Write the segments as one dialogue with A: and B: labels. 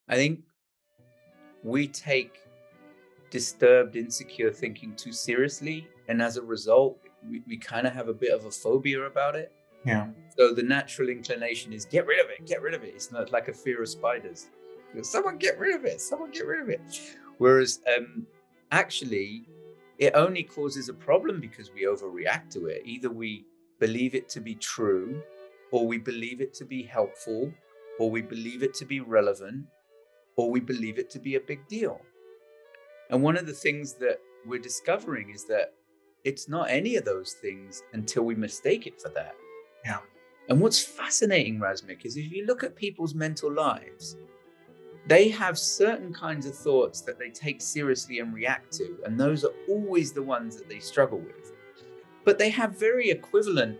A: I think we take disturbed, insecure thinking too seriously. And as a result, we kind of have a bit of a phobia about it.
B: Yeah.
A: So the natural inclination is get rid of it, get rid of it. It's not like a fear of spiders. Someone get rid of it, someone get rid of it. Whereas actually, it only causes a problem because we overreact to it. Either we believe it to be true, or we believe it to be helpful, or we believe it to be relevant, or we believe it to be a big deal. And one of the things that we're discovering is that it's not any of those things until we mistake it for that.
B: Yeah.
A: And what's fascinating, Razmik, is if you look at people's mental lives, they have certain kinds of thoughts that they take seriously and react to. And those are always the ones that they struggle with. But they have very equivalent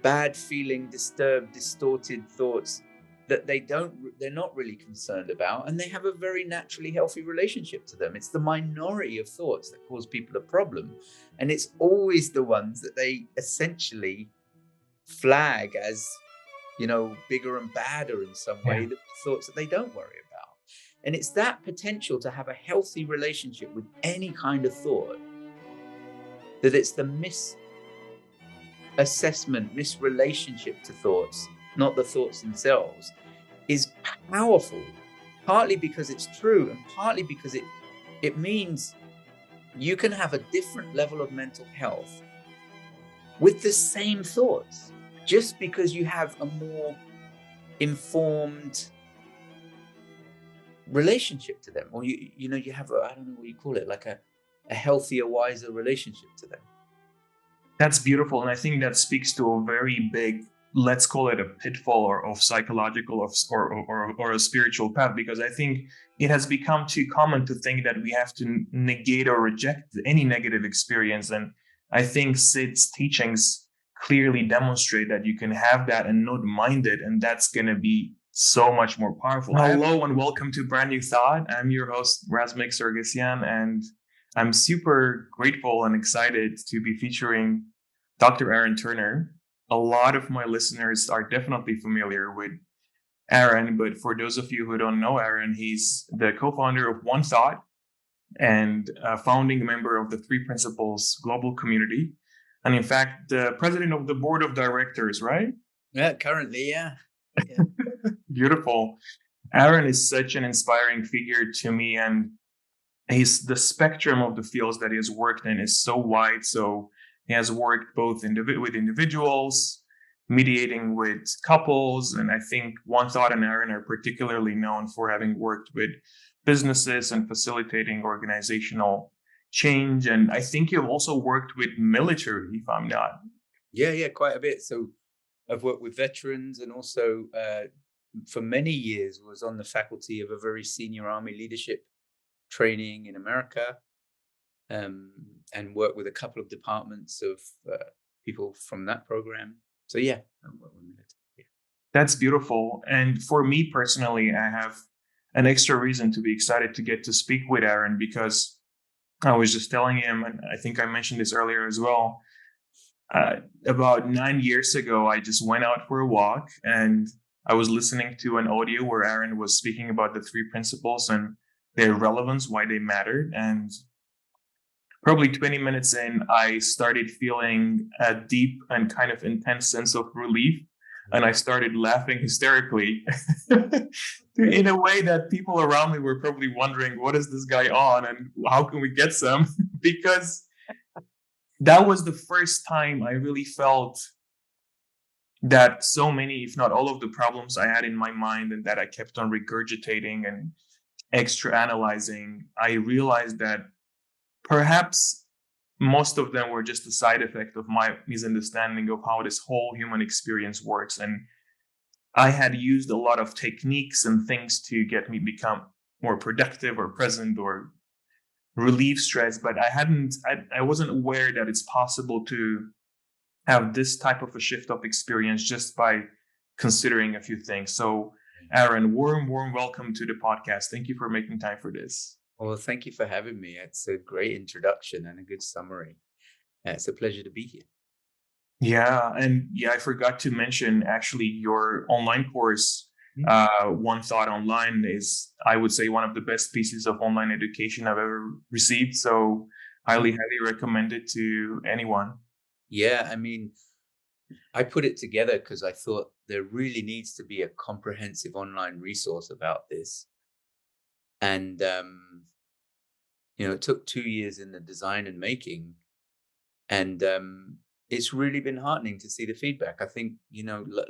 A: bad feeling, disturbed, distorted thoughts that they're not really concerned about, and they have a very naturally healthy relationship to them. It's the minority of thoughts that cause people a problem, and it's always the ones that they essentially flag as, bigger and badder in some way,
B: Yeah.
A: the thoughts that they don't worry about. And it's that potential to have a healthy relationship with any kind of thought, that it's the misassessment, misrelationship to thoughts, not the thoughts themselves, is powerful, partly because it's true and partly because it means you can have a different level of mental health with the same thoughts, just because you have a more informed relationship to them, or you have I don't know what you call it, like a healthier, wiser relationship to them.
B: That's beautiful. And I think that speaks to a very big, let's call it a pitfall or of psychological or a spiritual path, because I think it has become too common to think that we have to negate or reject any negative experience. And I think Sid's teachings clearly demonstrate that you can have that and not mind it. And that's going to be so much more powerful. Hello and welcome to Brand New Thought. I'm your host, Razmik Sargsyan, and I'm super grateful and excited to be featuring Dr. Aaron Turner. A lot of my listeners are definitely familiar with Aaron, but for those of you who don't know Aaron, he's the co-founder of One Thought and a founding member of the Three Principles global community. And in fact, the president of the board of directors, right?
A: Yeah, currently, yeah.
B: Beautiful. Aaron is such an inspiring figure to me, and the spectrum of the fields that he has worked in is so wide. So he has worked both with individuals, mediating with couples, and I think One Thought and Aaron are particularly known for having worked with businesses and facilitating organizational change. And I think you've also worked with military, if I'm not.
A: Yeah, quite a bit. So I've worked with veterans, and also for many years was on the faculty of a very senior Army leadership training in America, and worked with a couple of departments of people from that program. So yeah, I'm working with military. Yeah.
B: That's beautiful. And for me personally, I have an extra reason to be excited to get to speak with Aaron, because I was just telling him, and I think I mentioned this earlier as well. About 9 years ago, I just went out for a walk and I was listening to an audio where Aaron was speaking about the three principles and their relevance, why they mattered. And probably 20 minutes in, I started feeling a deep and kind of intense sense of relief. And I started laughing hysterically in a way that people around me were probably wondering, what is this guy on and how can we get some? Because that was the first time I really felt that so many, if not all of the problems I had in my mind and that I kept on regurgitating and extra analyzing, I realized that perhaps most of them were just a side effect of my misunderstanding of how this whole human experience works. And I had used a lot of techniques and things to get me become more productive or present or relieve stress, but I wasn't aware that it's possible to have this type of a shift of experience just by considering a few things. So Aaron, warm welcome to the podcast. Thank you for making time for this.
A: Well, thank you for having me. It's a great introduction and a good summary. It's a pleasure to be here.
B: Yeah, and I forgot to mention actually your online course
A: Mhm.
B: One Thought Online is, I would say, one of the best pieces of online education I've ever received. So
A: Mhm.
B: highly recommend it to anyone.
A: Yeah, I mean, I put it together because I thought there really needs to be a comprehensive online resource about this. And it took 2 years in the design and making, and it's really been heartening to see the feedback. I think,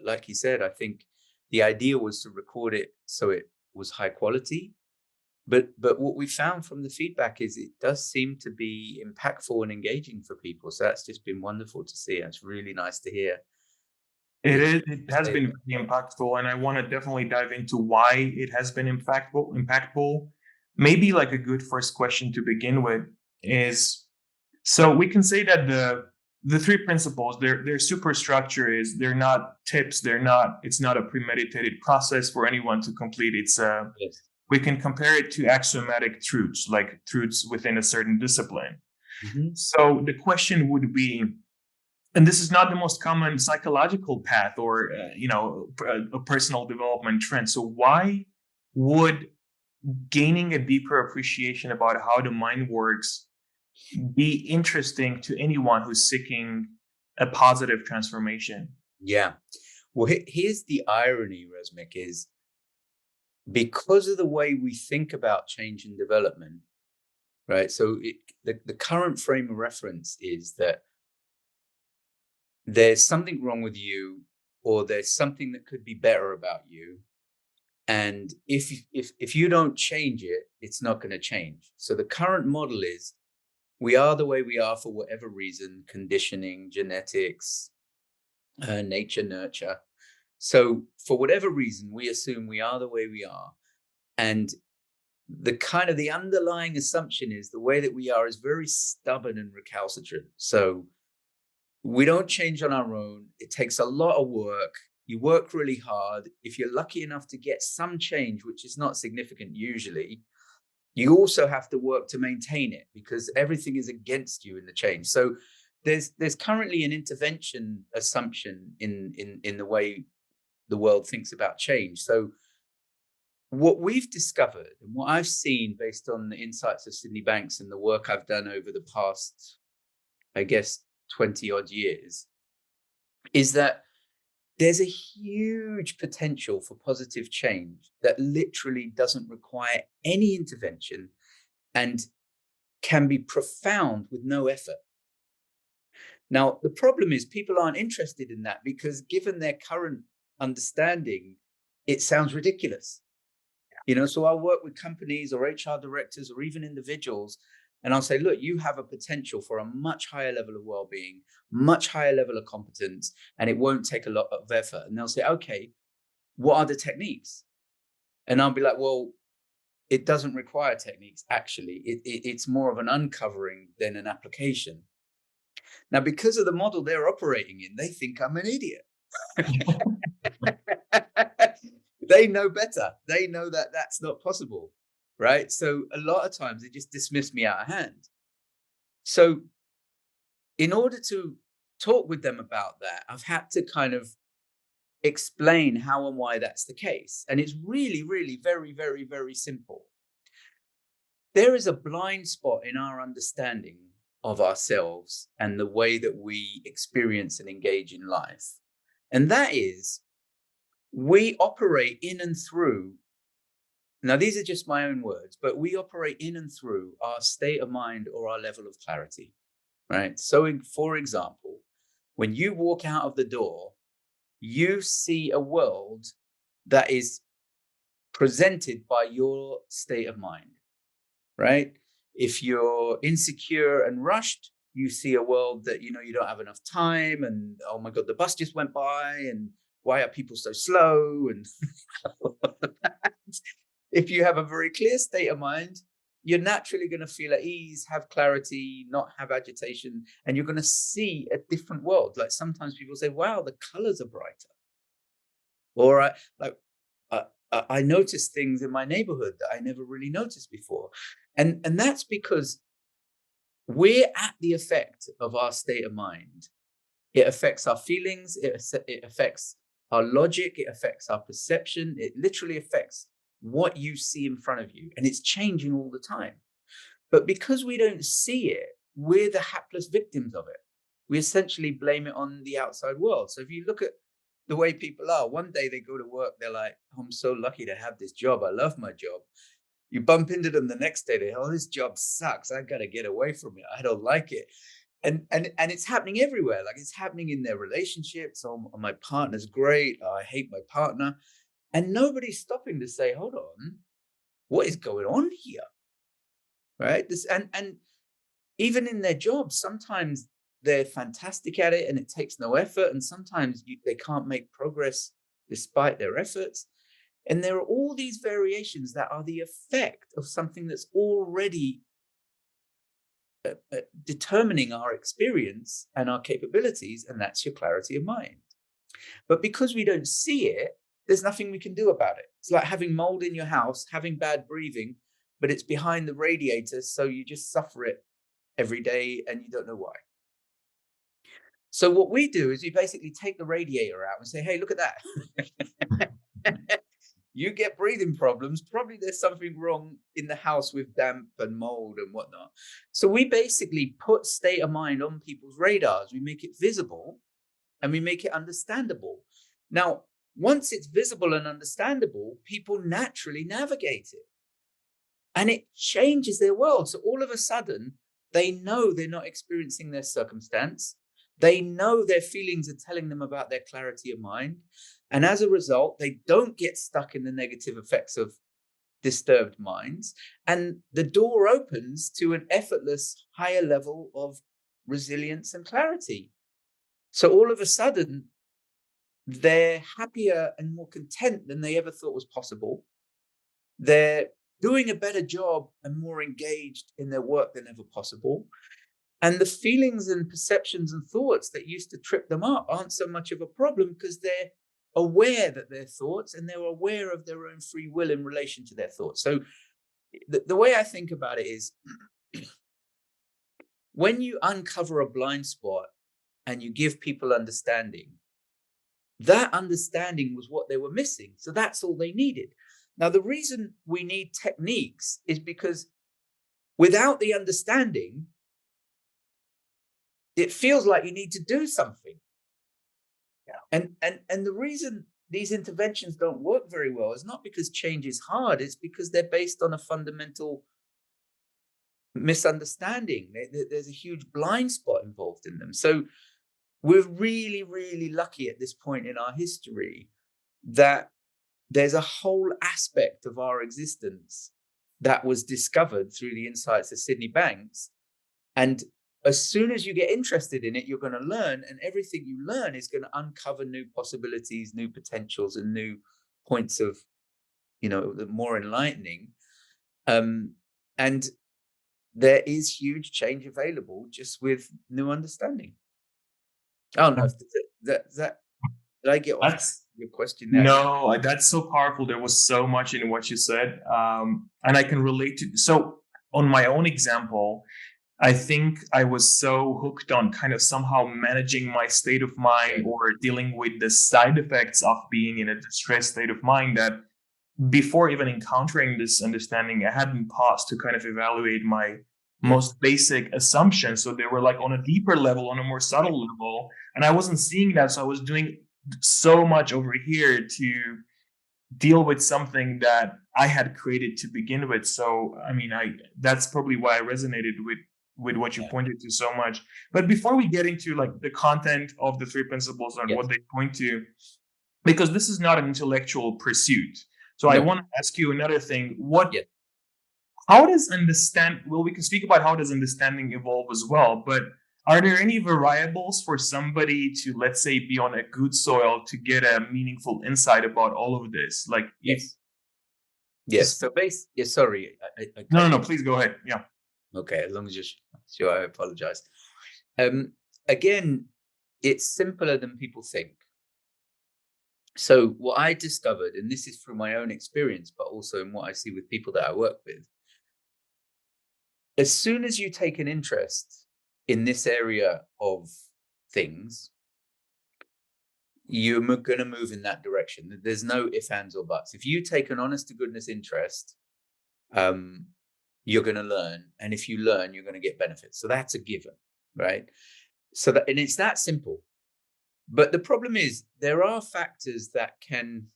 A: like you said, I think the idea was to record it so it was high quality. But what we found from the feedback is it does seem to be impactful and engaging for people. So that's just been wonderful to see. It's really nice to hear
B: It
A: that
B: is.
A: you
B: It has
A: say
B: been
A: that.
B: very impactful, and I want to definitely dive into why it has been impactful. Impactful. Maybe like a good first question to begin with is, so we can say that the three principles, their superstructure is, they're not tips. They're not. It's not a premeditated process for anyone to complete.
A: Yes.
B: We can compare it to axiomatic truths, like truths within a certain discipline.
A: Hmm.
B: So the question would be, and this is not the most common psychological path or a personal development trend. So why would gaining a deeper appreciation about how the mind works be interesting to anyone who's seeking a positive transformation?
A: Yeah. Well, here's the irony, Resmik, is because of the way we think about change and development, right? So the current frame of reference is that there's something wrong with you, or there's something that could be better about you. And if you don't change it, it's not going to change. So the current model is we are the way we are for whatever reason, conditioning, genetics, nature, nurture. So for whatever reason, we assume we are the way we are. And the underlying assumption is the way that we are is very stubborn and recalcitrant. So we don't change on our own. It takes a lot of work. You work really hard. If you're lucky enough to get some change, which is not significant usually, you also have to work to maintain it because everything is against you in the change. So there's currently an intervention assumption in the way the world thinks about change. So what we've discovered and what I've seen based on the insights of Sydney Banks and the work I've done over the past, I guess, 20 odd years is that there's a huge potential for positive change that literally doesn't require any intervention and can be profound with no effort. Now, the problem is people aren't interested in that because, given their current understanding, it sounds ridiculous. So I'll work with companies or HR directors or even individuals, and I'll say, look, you have a potential for a much higher level of well-being, much higher level of competence, and it won't take a lot of effort. And they'll say, okay, what are the techniques? And I'll be like, well, it doesn't require techniques, actually. It's more of an uncovering than an application. Now, because of the model they're operating in, they think I'm an idiot. They know better. They know that that's not possible, right? So a lot of times they just dismiss me out of hand. So in order to talk with them about that, I've had to kind of explain how and why that's the case. And it's really, really very, very, very simple. There is a blind spot in our understanding of ourselves and the way that we experience and engage in life. And that is, we operate in and through, now these are just my own words, but we operate in and through our state of mind or our level of clarity, right? So, for example, when you walk out of the door, you see a world that is presented by your state of mind, right? If you're insecure and rushed, you see a world that you don't have enough time, and oh my god, the bus just went by, and why are people so slow? And if you have a very clear state of mind, you're naturally going to feel at ease, have clarity, not have agitation, and you're going to see a different world. Like sometimes people say, "Wow, the colors are brighter," or like uh, I notice things in my neighborhood that I never really noticed before, and that's because we're at the effect of our state of mind. It affects our feelings. It affects our logic, it affects our perception, it literally affects what you see in front of you, and it's changing all the time. But because we don't see it, we're the hapless victims of it. We essentially blame it on the outside world. So if you look at the way people are, one day they go to work, they're like, "Oh, I'm so lucky to have this job. I love my job." You bump into them the next day, they, "Oh, this job sucks. I gotta get away from it. I don't like it." And it's happening everywhere. Like, it's happening in their relationships. "Oh, my partner's great. Oh, I hate my partner." And nobody's stopping to say, "Hold on, what is going on here?" Right? This and even in their jobs, sometimes they're fantastic at it and it takes no effort, and sometimes they can't make progress despite their efforts. And there are all these variations that are the effect of something that's already determining our experience and our capabilities, and that's your clarity of mind. But because we don't see it, there's nothing we can do about it. It's like having mold in your house, having bad breathing, but it's behind the radiator, so you just suffer it every day and you don't know why. So what we do is we basically take the radiator out and say, "Hey, look at that." You get breathing problems. Probably there's something wrong in the house with damp and mold and whatnot. So we basically put state of mind on people's radars. We make it visible and we make it understandable. Now, once it's visible and understandable, people naturally navigate it and it changes their world. So all of a sudden, they know they're not experiencing their circumstance. They know their feelings are telling them about their clarity of mind. And as a result, they don't get stuck in the negative effects of disturbed minds. And the door opens to an effortless higher level of resilience and clarity. So all of a sudden, they're happier and more content than they ever thought was possible. They're doing a better job and more engaged in their work than ever possible. And the feelings and perceptions and thoughts that used to trip them up aren't so much of a problem because they're aware that they're thoughts and they're aware of their own free will in relation to their thoughts. So the way I think about it is when you uncover a blind spot and you give people understanding, that understanding was what they were missing. So that's all they needed. Now, the reason we need techniques is because without the understanding, it feels like you need to do something.
B: Yeah.
A: And the reason these interventions don't work very well is not because change is hard, it's because they're based on a fundamental misunderstanding. There's a huge blind spot involved in them. So we're really, really lucky at this point in our history that there's a whole aspect of our existence that was discovered through the insights of Sydney Banks. And as soon as you get interested in it, you're going to learn, and everything you learn is going to uncover new possibilities, new potentials, and new points of, the more enlightening. And there is huge change available just with new understanding. I don't know if that did I get off
B: That's
A: your question there?
B: no, that's so powerful. There was so much in what you said, and I can relate to. So, on my own example, I think I was so hooked on kind of somehow managing my state of mind or dealing with the side effects of being in a distressed state of mind that before even encountering this understanding, I hadn't paused to kind of evaluate my most basic assumptions. So they were like on a deeper level, on a more subtle level, and I wasn't seeing that. So I was doing so much over here to deal with something that I had created to begin with. So I mean, I that's probably why I resonated with what you
A: Yeah.
B: pointed to so much. But before we get into like the content of the three principles and
A: Yes.
B: what they point to, because this is not an intellectual pursuit. So I
A: No.
B: want to ask you another thing.
A: Yes.
B: How does well, we can speak about how does understanding evolve as well, but are there any variables for somebody to, let's say, be on a good soil to get a meaningful insight about all of this? Like if
A: Yes. Yes.
B: just,
A: So sorry, I
B: no,
A: cut
B: no,
A: you.
B: no, please go ahead. Yeah.
A: Okay, as long as you're sure, I apologize. Again, it's simpler than people think. So what I discovered, and this is through my own experience, but also in what I see with people that I work with, as soon as you take an interest in this area of things, you're going to move in that direction. There's no ifs, ands, or buts. If you take an honest to goodness interest, um, you're going to learn, and if you learn, you're going to get benefits. So that's a given, right? So that, and it's that simple. But the problem is there are factors that can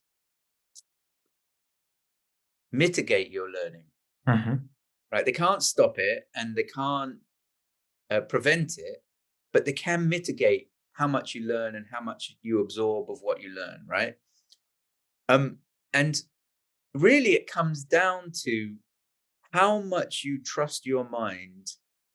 A: mitigate your learning,
B: Mhm.
A: right? They can't stop it and they can't prevent it, but they can mitigate how much you learn and how much you absorb of what you learn, right? Um, and really, it comes down to how much you trust your mind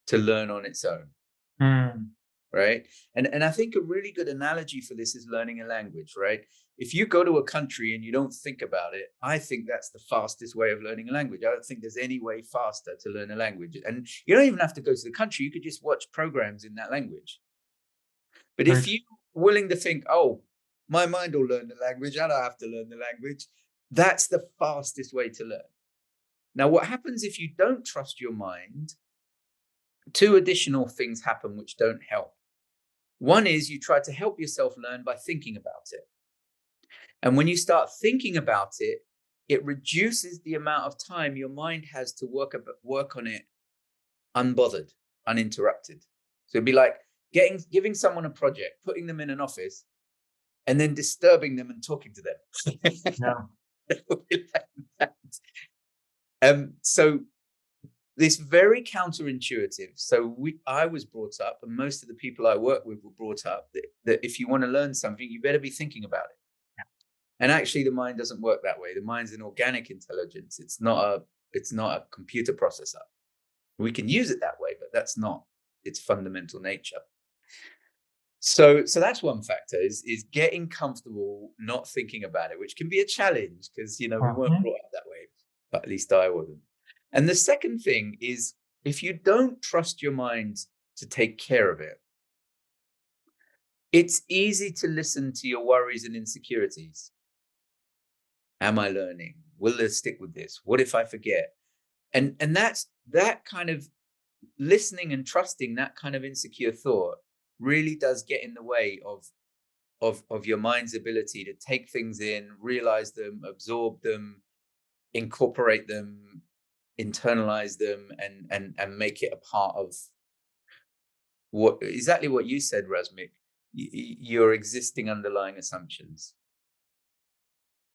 A: to learn on its own,
B: Mm.
A: right? And I think a really good analogy for this is learning a language, right? If you go to a country and you don't think about it, I think that's the fastest way of learning a language. I don't think there's any way faster to learn a language. And you don't even have to go to the country, you could just watch programs in that language. But
B: Very
A: if
B: true.
A: you're willing to think, oh, my mind will learn the language, I don't have to learn the language, that's the fastest way to learn. Now, what happens if you don't trust your mind? Two additional things happen which don't help. One is you try to help yourself learn by thinking about it. And when you start thinking about it, it reduces the amount of time your mind has to work on it unbothered, uninterrupted. So it'd be like giving someone a project, putting them in an office, and then disturbing them and talking to them.
B: Yeah.
A: It would be like that. So this very counterintuitive. So I was brought up, and most of the people I work with were brought up that if you want to learn something, you better be thinking about it. And actually, the mind doesn't work that way. The mind's an organic intelligence. It's not a computer processor. We can use it that way, but that's not its fundamental nature. So that's one factor is getting comfortable not thinking about it, which can be a challenge because we weren't
B: Mhm.
A: brought up that way, but at least I wasn't. And the second thing is if you don't trust your mind to take care of it, it's easy to listen to your worries and insecurities. Am I learning? Will this stick with this? What if I forget? And that's that kind of listening and trusting that kind of insecure thought really does get in the way of your mind's ability to take things in, realize them, absorb them, incorporate them, internalize them, and make it a part of what exactly what you said, Rasmik. Your existing underlying assumptions.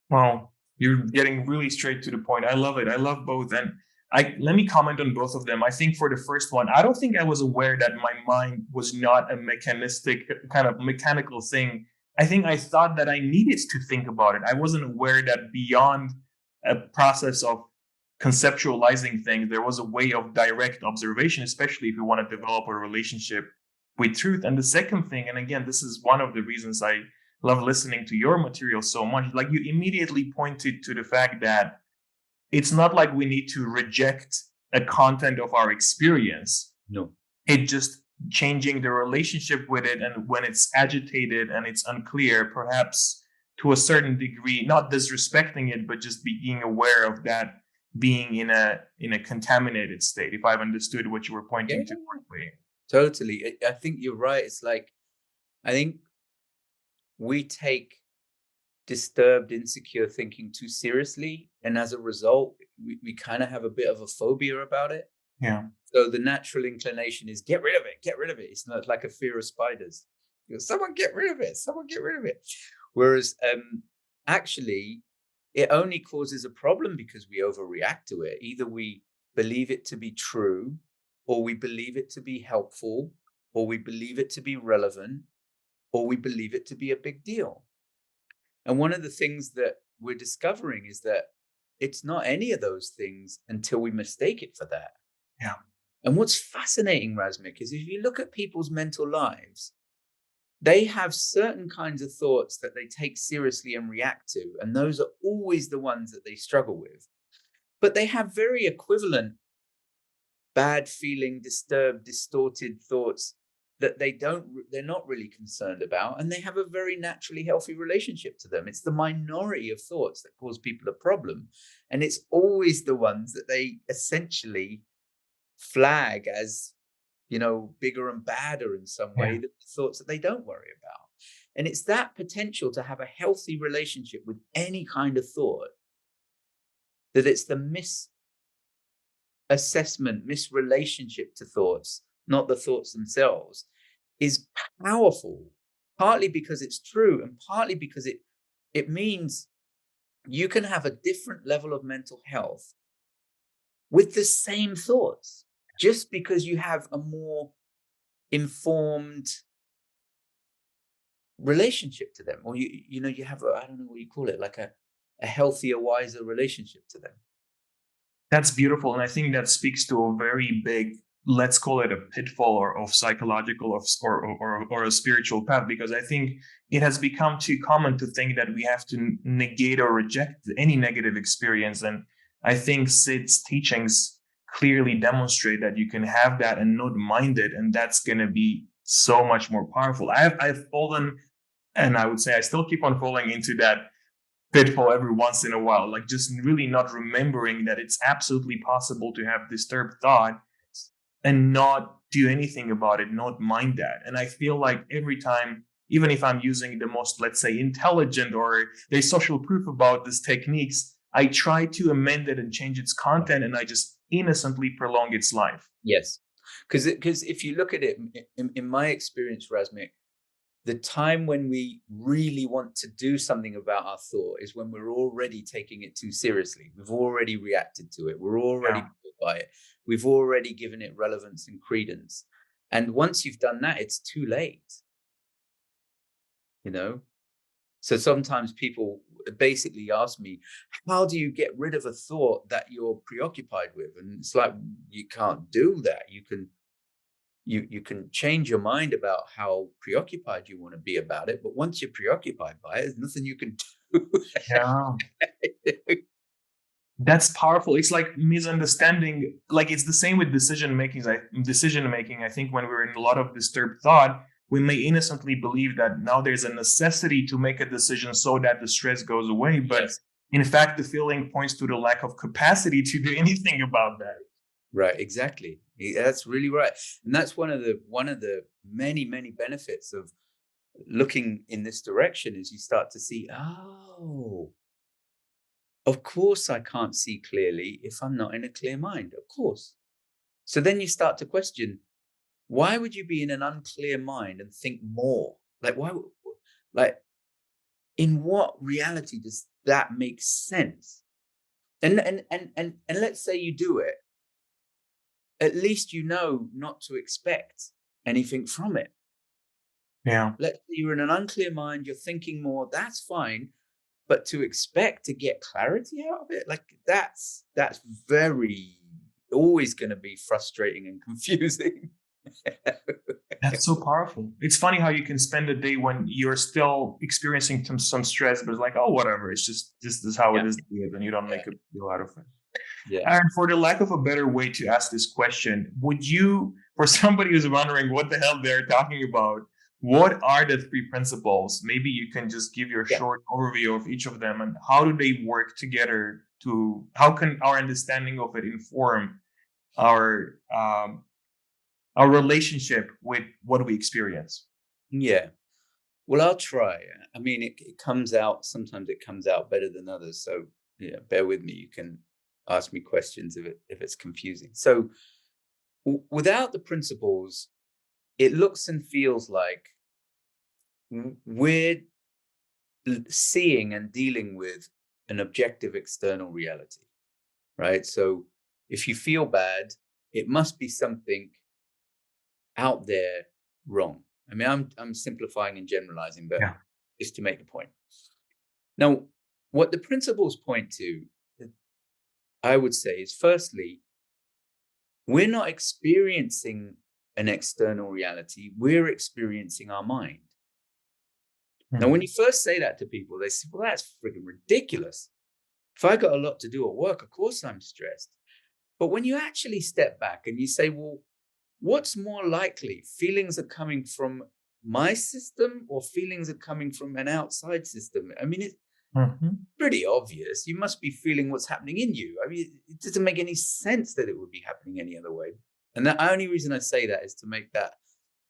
B: Wow, you're getting really straight to the point. I love it. I love both. And I let me comment on both of them. I think for the first one, I don't think I was aware that my mind was not a mechanistic kind of mechanical thing. I think I thought that I needed to think about it. I wasn't aware that beyond a process of conceptualizing things, there was a way of direct observation, especially if you want to develop a relationship with truth. And the second thing, and again, this is one of the reasons I love listening to your material so much. Like you immediately pointed to the fact that it's not like we need to reject a content of our experience.
A: No.
B: It just changing the relationship with it. And when it's agitated and it's unclear, perhaps to a certain degree, not disrespecting it, but just being aware of that being in a contaminated state. If I've understood what you were
A: Yeah,
B: pointing to correctly.
A: totally. I think you're right. It's like I think we take disturbed, insecure thinking too seriously. And as a result, we kind of have a bit of a phobia about it.
B: Yeah.
A: So the natural inclination is get rid of it, get rid of it. It's not like a fear of spiders. Someone get rid of it, someone get rid of it. Whereas actually, it only causes a problem because we overreact to it. Either we believe it to be true, or we believe it to be helpful, or we believe it to be relevant, or we believe it to be a big deal. And one of the things that we're discovering is that it's not any of those things until we mistake it for that.
B: Yeah.
A: And what's fascinating, Rasmik, is if you look at people's mental lives, they have certain kinds of thoughts that they take seriously and react to. And those are always the ones that they struggle with. But they have very equivalent bad feeling, disturbed, distorted thoughts that they're not really concerned about, and they have a very naturally healthy relationship to them. It's the minority of thoughts that cause people a problem, and it's always the ones that they essentially flag as bigger and badder in some way
B: Yeah.
A: than the thoughts that they don't worry about. And it's that potential to have a healthy relationship with any kind of thought, that it's the misassessment, misrelationship to thoughts, not the thoughts themselves, is powerful, partly because it's true and partly because it means you can have a different level of mental health with the same thoughts, just because you have a more informed relationship to them, or you have I don't know what you call it, like a healthier, wiser relationship to them.
B: That's beautiful. And I think that speaks to a very big, let's call it a pitfall or of psychological or a spiritual path, because I think it has become too common to think that we have to negate or reject any negative experience. And I think Sid's teachings clearly demonstrate that you can have that and not mind it. And that's going to be so much more powerful. I've fallen, and I would say I still keep on falling into that pitfall every once in a while, like just really not remembering that it's absolutely possible to have disturbed thought and not do anything about it, not mind that. And I feel like every time, even if I'm using the most, let's say, intelligent or there's social proof about these techniques, I try to amend it and change its content, and I just innocently prolong its life.
A: Yes, because if you look at it, in my experience, Rasmik, the time when we really want to do something about our thought is when we're already taking it too seriously. We've already reacted to it. We're already
B: Yeah.
A: bothered by it. We've already given it relevance and credence. And once you've done that, it's too late, you know? So sometimes people basically ask me, how do you get rid of a thought that you're preoccupied with? And it's like, you can't do that. You can change your mind about how preoccupied you want to be about it, but once you're preoccupied by it, there's nothing you can do.
B: Yeah. That's powerful. It's like misunderstanding. Like it's the same with decision making. I think when we're in a lot of disturbed thought, we may innocently believe that now there's a necessity to make a decision so that the stress goes away. But
A: Yes.
B: in fact, the feeling points to the lack of capacity to do anything about that.
A: Right, exactly. That's really right. And that's one of the many, many benefits of looking in this direction, is you start to see, oh, of course I can't see clearly if I'm not in a clear mind. Of course. So then you start to question, why would you be in an unclear mind and think more? Like, like, in what reality does that make sense? And let's say you do it, at least you know not to expect anything from it.
B: Yeah.
A: Let's say you're in an unclear mind, you're thinking more, that's fine. But to expect to get clarity out of it, like that's very always going to be frustrating and confusing.
B: That's so powerful. It's funny how you can spend a day when you're still experiencing some stress, but it's like, oh, whatever. It's just this is how
A: Yeah,
B: it is, and you don't
A: yeah,
B: make a deal out of it.
A: yeah,
B: And for the lack of a better way to ask this question, would you, for somebody who's wondering what the hell they're talking about, what are the three principles? Maybe you can just give your
A: yeah.
B: short overview of each of them and how do they work together to, how can our understanding of it inform our, our relationship with what we experience?
A: Yeah. Well, I'll try. I mean, it comes out, sometimes it comes out better than others. So yeah, bear with me. You can ask me questions if it's confusing. So without the principles, it looks and feels like we're seeing and dealing with an objective external reality, right? So if you feel bad, it must be something out there wrong. I mean, I'm simplifying and generalizing, but
B: Yeah.
A: just to make the point. Now, what the principles point to, I would say, is firstly, we're not experiencing an external reality, we're experiencing our mind. Now,
B: Hmm.
A: when you first say that to people, they say, well, that's freaking ridiculous. If I got a lot to do at work, of course I'm stressed. But when you actually step back and you say, well, what's more likely? Feelings are coming from my system or feelings are coming from an outside system? I mean, it's
B: Mhm.
A: pretty obvious. You must be feeling what's happening in you. I mean, it doesn't make any sense that it would be happening any other way. And the only reason I say that is to make that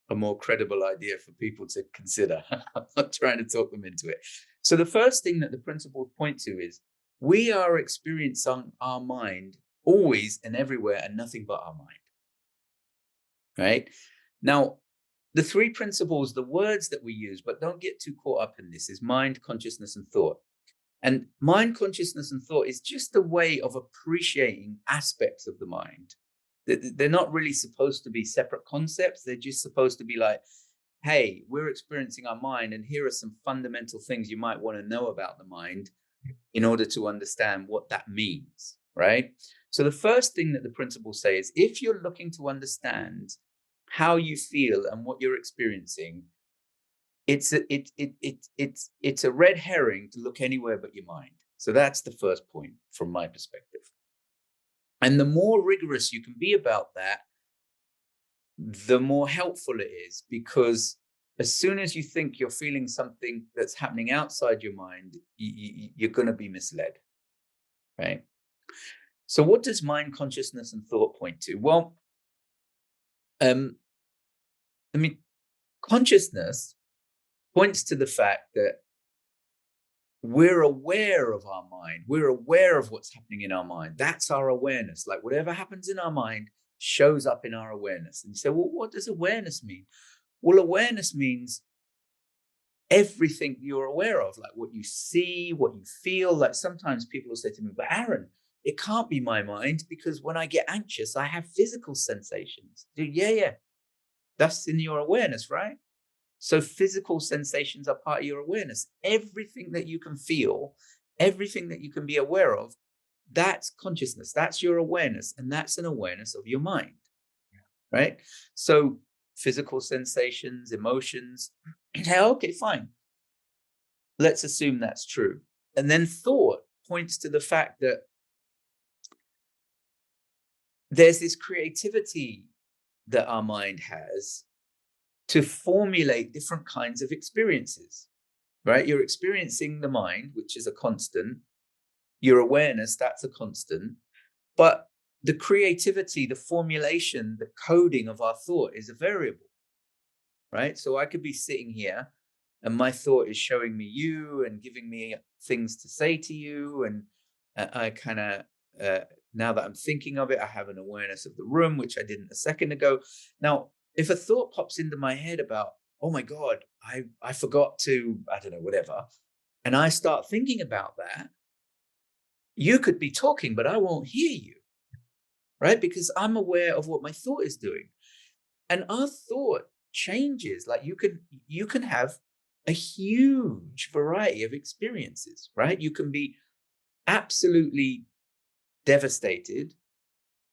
A: a more credible idea for people to consider. I'm not trying to talk them into it. So the first thing that the principles point to is we are experiencing our mind always and everywhere and nothing but our mind. Right? Now, the three principles, the words that we use, but don't get too caught up in this, is mind, consciousness, and thought. And mind, consciousness, and thought is just a way of appreciating aspects of the mind. They're not really supposed to be separate concepts. They're just supposed to be like, hey, we're experiencing our mind, and here are some fundamental things you might want to know about the mind in order to understand what that means, right? So the first thing that the principles say is if you're looking to understand how you feel and what you're experiencing, it's a red herring to look anywhere but your mind. So that's the first point from my perspective. And the more rigorous you can be about that, the more helpful it is, because as soon as you think you're feeling something that's happening outside your mind, you're going to be misled, right? So what does mind, consciousness, and thought point to? Well, um, I mean, consciousness points to the fact that we're aware of our mind. We're aware of what's happening in our mind. That's our awareness. Like whatever happens in our mind shows up in our awareness. And you say, well, what does awareness mean? Well, awareness means everything you're aware of, like what you see, what you feel. Like sometimes people will say to me, but Aaron, it can't be my mind because when I get anxious, I have physical sensations. Dude, yeah. That's in your awareness, right? So physical sensations are part of your awareness. Everything that you can feel, everything that you can be aware of, that's consciousness. That's your awareness. And that's an awareness of your mind, right? So physical sensations, emotions. Okay, fine. Let's assume that's true. And then thought points to the fact that there's this creativity that our mind has to formulate different kinds of experiences, right? You're experiencing the mind, which is a constant. Your awareness, that's a constant. But the creativity, the formulation, the coding of our thought is a variable, right? So I could be sitting here and my thought is showing me you and giving me things to say to you. And I kind of, now that I'm thinking of it, I have an awareness of the room, which I didn't a second ago. Now, if a thought pops into my head about, oh my God, I forgot to, I don't know, whatever, and I start thinking about that, you could be talking, but I won't hear you, right? Because I'm aware of what my thought is doing. And our thought changes. Like you can have a huge variety of experiences, right? You can be absolutely devastated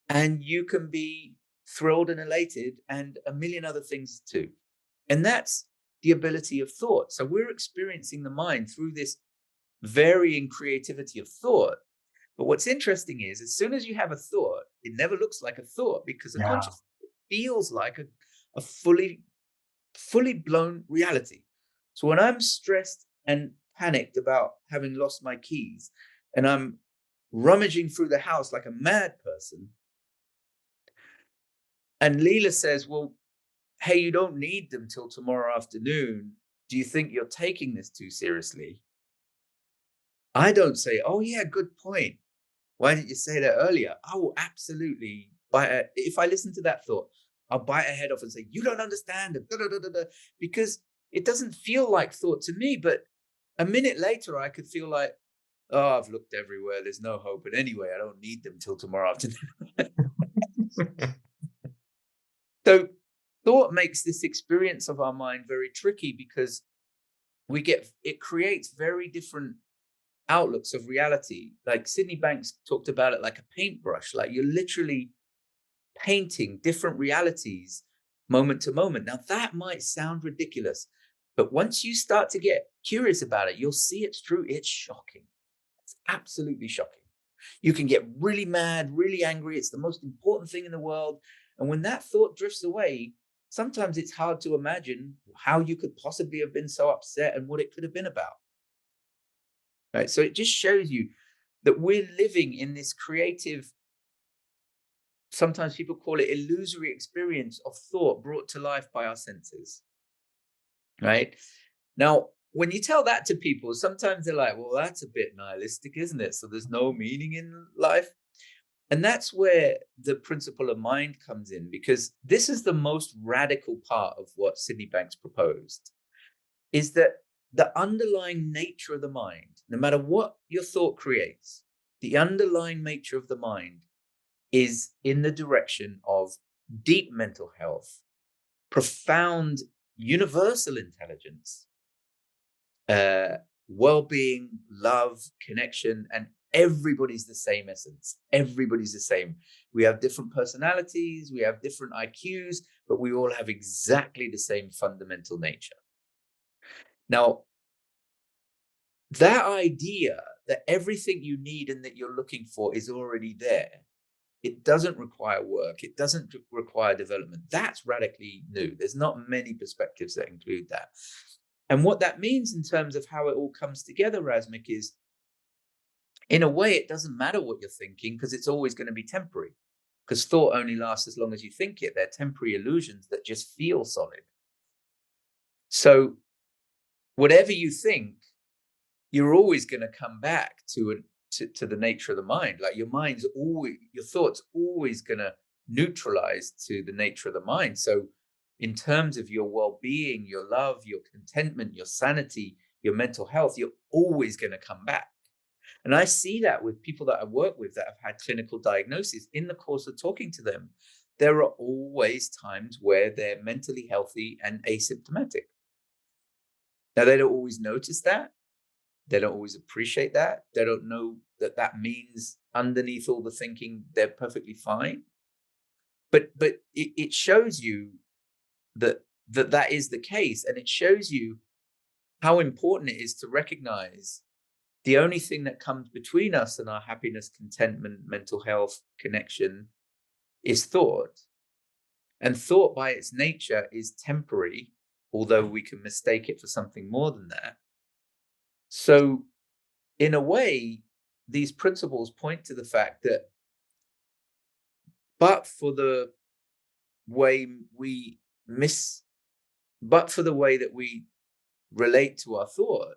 A: and you can be thrilled and elated and a million other things too. And that's the ability of thought. So we're experiencing the mind through this varying creativity of thought. But what's interesting is as soon as you have a thought, it never looks like a thought because a
B: Yeah.
A: consciousness feels like a fully blown reality. So when I'm stressed and panicked about having lost my keys and I'm rummaging through the house like a mad person, and Leela says, well, hey, you don't need them till tomorrow afternoon. Do you think you're taking this too seriously? I don't say, oh, yeah, good point. Why didn't you say that earlier? I will absolutely if I listen to that thought, I'll bite her head off and say, you don't understand it, because it doesn't feel like thought to me. But a minute later, I could feel like, oh, I've looked everywhere. There's no hope. And anyway, I don't need them till tomorrow afternoon. So thought makes this experience of our mind very tricky because it creates very different outlooks of reality. Like Sydney Banks talked about it like a paintbrush, like you're literally painting different realities moment to moment. Now, that might sound ridiculous, but once you start to get curious about it, you'll see it's true. It's shocking. It's absolutely shocking. You can get really mad, really angry. It's the most important thing in the world. And when that thought drifts away, sometimes it's hard to imagine how you could possibly have been so upset and what it could have been about. Right. So it just shows you that we're living in this creative sometimes people call it illusory experience of thought brought to life by our senses, right? Now, when you tell that to people, sometimes they're like, well, that's a bit nihilistic, isn't it? So there's no meaning in life. And that's where the principle of mind comes in, because this is the most radical part of what Sydney Banks proposed, is that the underlying nature of the mind, no matter what your thought creates, the underlying nature of the mind is in the direction of deep mental health, profound universal intelligence, uh, well-being, love, connection, and everybody's the same essence. Everybody's the same. We have different personalities, we have different IQs, but we all have exactly the same fundamental nature. Now, that idea that everything you need and that you're looking for is already there, it doesn't require work, it doesn't require development. That's radically new. There's not many perspectives that include that. And what that means in terms of how it all comes together, Rasmik, is in a way, it doesn't matter what you're thinking because it's always going to be temporary. Because thought only lasts as long as you think it. They're temporary illusions that just feel solid. So, whatever you think, you're always going to come back to the nature of the mind. Like your thoughts always going to neutralize to the nature of the mind. So, in terms of your well-being, your love, your contentment, your sanity, your mental health, you're always going to come back. And I see that with people that I work with that have had clinical diagnoses. In the course of talking to them, there are always times where they're mentally healthy and asymptomatic. Now, they don't always notice that. They don't always appreciate that. They don't know that that means underneath all the thinking, they're perfectly fine. But it shows you that is the case. And it shows you how important it is to recognize the only thing that comes between us and our happiness, contentment, mental health, connection is thought. And thought by its nature is temporary, although we can mistake it for something more than that. So, in a way, these principles point to the fact that, but for the way we miss, but for the way that we relate to our thought,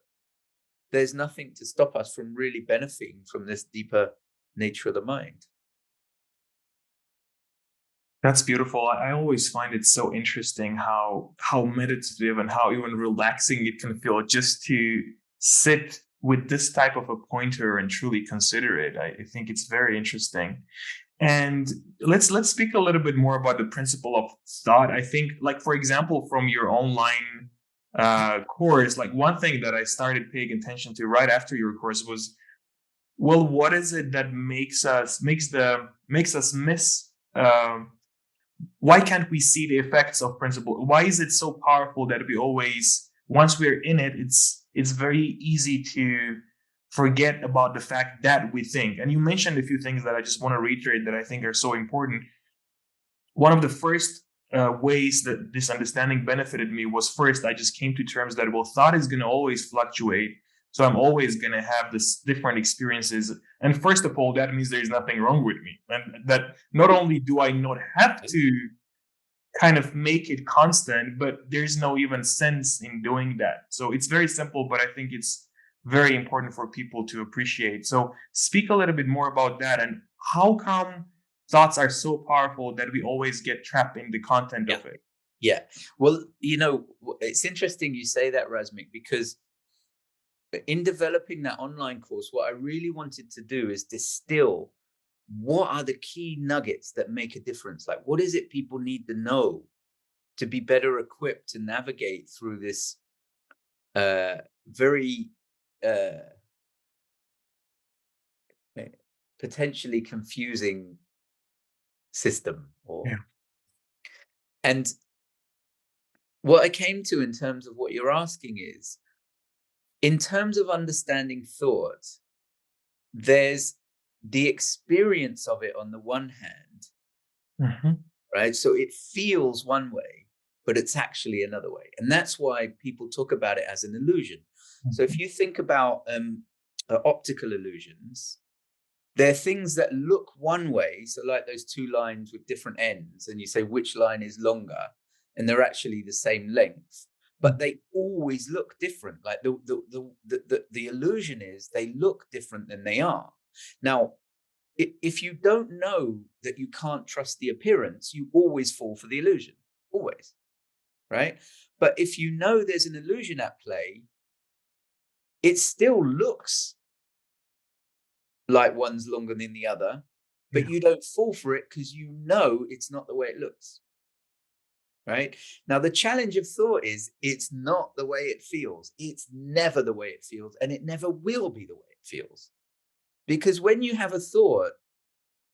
A: there's nothing to stop us from really benefiting from this deeper nature of the mind.
B: That's beautiful. I always find it so interesting how meditative and how even relaxing it can feel just to sit with this type of a pointer and truly consider it. I think it's very interesting. And let's speak a little bit more about the principle of thought. I think, like for example, from your online course, like one thing that I started paying attention to right after your course was, well, what is it that makes us miss? Why can't we see the effects of principle? Why is it so powerful that we always, once we're in it, it's very easy to forget about the fact that we think. And you mentioned a few things that I just want to reiterate that I think are so important. One of the first ways that this understanding benefited me was, first, I just came to terms that, well, thought is going to always fluctuate. So I'm always going to have this different experiences. And first of all, that means there's nothing wrong with me. And that not only do I not have to kind of make it constant, but there's no even sense in doing that. So it's very simple, but I think it's very important for people to appreciate. So speak a little bit more about that, and how come thoughts are so powerful that we always get trapped in the content
A: Yeah.
B: of it.
A: Yeah. Well, it's interesting you say that, Rasmik, because in developing that online course, what I really wanted to do is distill what are the key nuggets that make a difference. Like, what is it people need to know to be better equipped to navigate through this very uh, potentially confusing system?
B: Yeah.
A: And what I came to in terms of what you're asking is, in terms of understanding thought, there's the experience of it on the one hand,
B: Mhm.
A: right? So it feels one way, but it's actually another way. And that's why people talk about it as an illusion. So if
B: Mhm.
A: you think about optical illusions, They're things that look one way, so like those two lines with different ends, and you say which line is longer, and they're actually the same length, but they always look different. Like the illusion is they look different than they are. Now, if you don't know that you can't trust the appearance, you always fall for the illusion, always, right? But if you know there's an illusion at play, it still looks like one's longer than the other, but
B: Yeah.
A: you don't fall for it because you know it's not the way it looks, right? Now, the challenge of thought is it's not the way it feels. It's never the way it feels, and it never will be the way it feels. Because when you have a thought,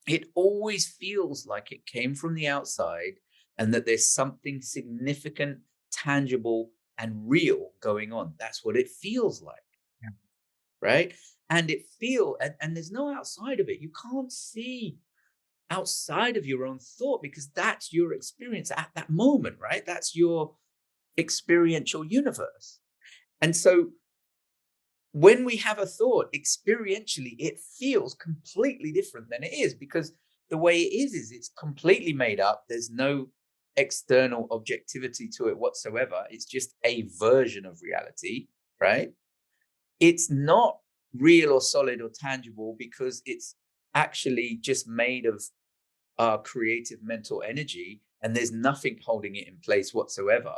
A: it always feels like it came from the outside and that there's something significant, tangible, and real going on. That's what it feels like,
B: Yeah.
A: right? And and there's no outside of it. You can't see outside of your own thought because that's your experience at that moment, right? That's your experiential universe. And so when we have a thought experientially, it feels completely different than it is because the way it is it's completely made up. There's no external objectivity to it whatsoever. It's just a version of reality, right? It's not real or solid or tangible because it's actually just made of our creative mental energy and there's nothing holding it in place whatsoever.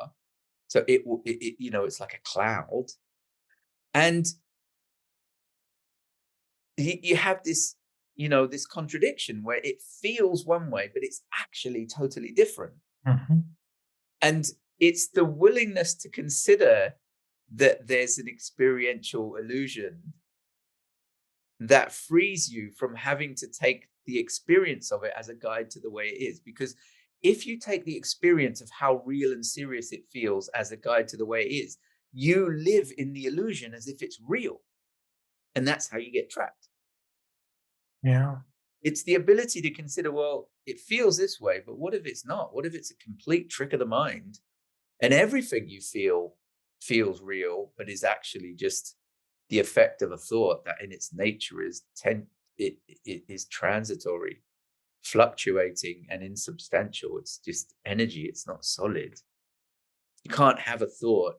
A: So it's like a cloud. And you have this, this contradiction where it feels one way, but it's actually totally different.
B: Mhm.
A: And it's the willingness to consider that there's an experiential illusion that frees you from having to take the experience of it as a guide to the way it is. Because if you take the experience of how real and serious it feels as a guide to the way it is, you live in the illusion as if it's real. And that's how you get trapped.
B: Yeah.
A: It's the ability to consider, well, it feels this way, but what if it's not? What if it's a complete trick of the mind and everything you feel feels real, but is actually just the effect of a thought that in its nature it is transitory, fluctuating and insubstantial. It's just energy. It's not solid. You can't have a thought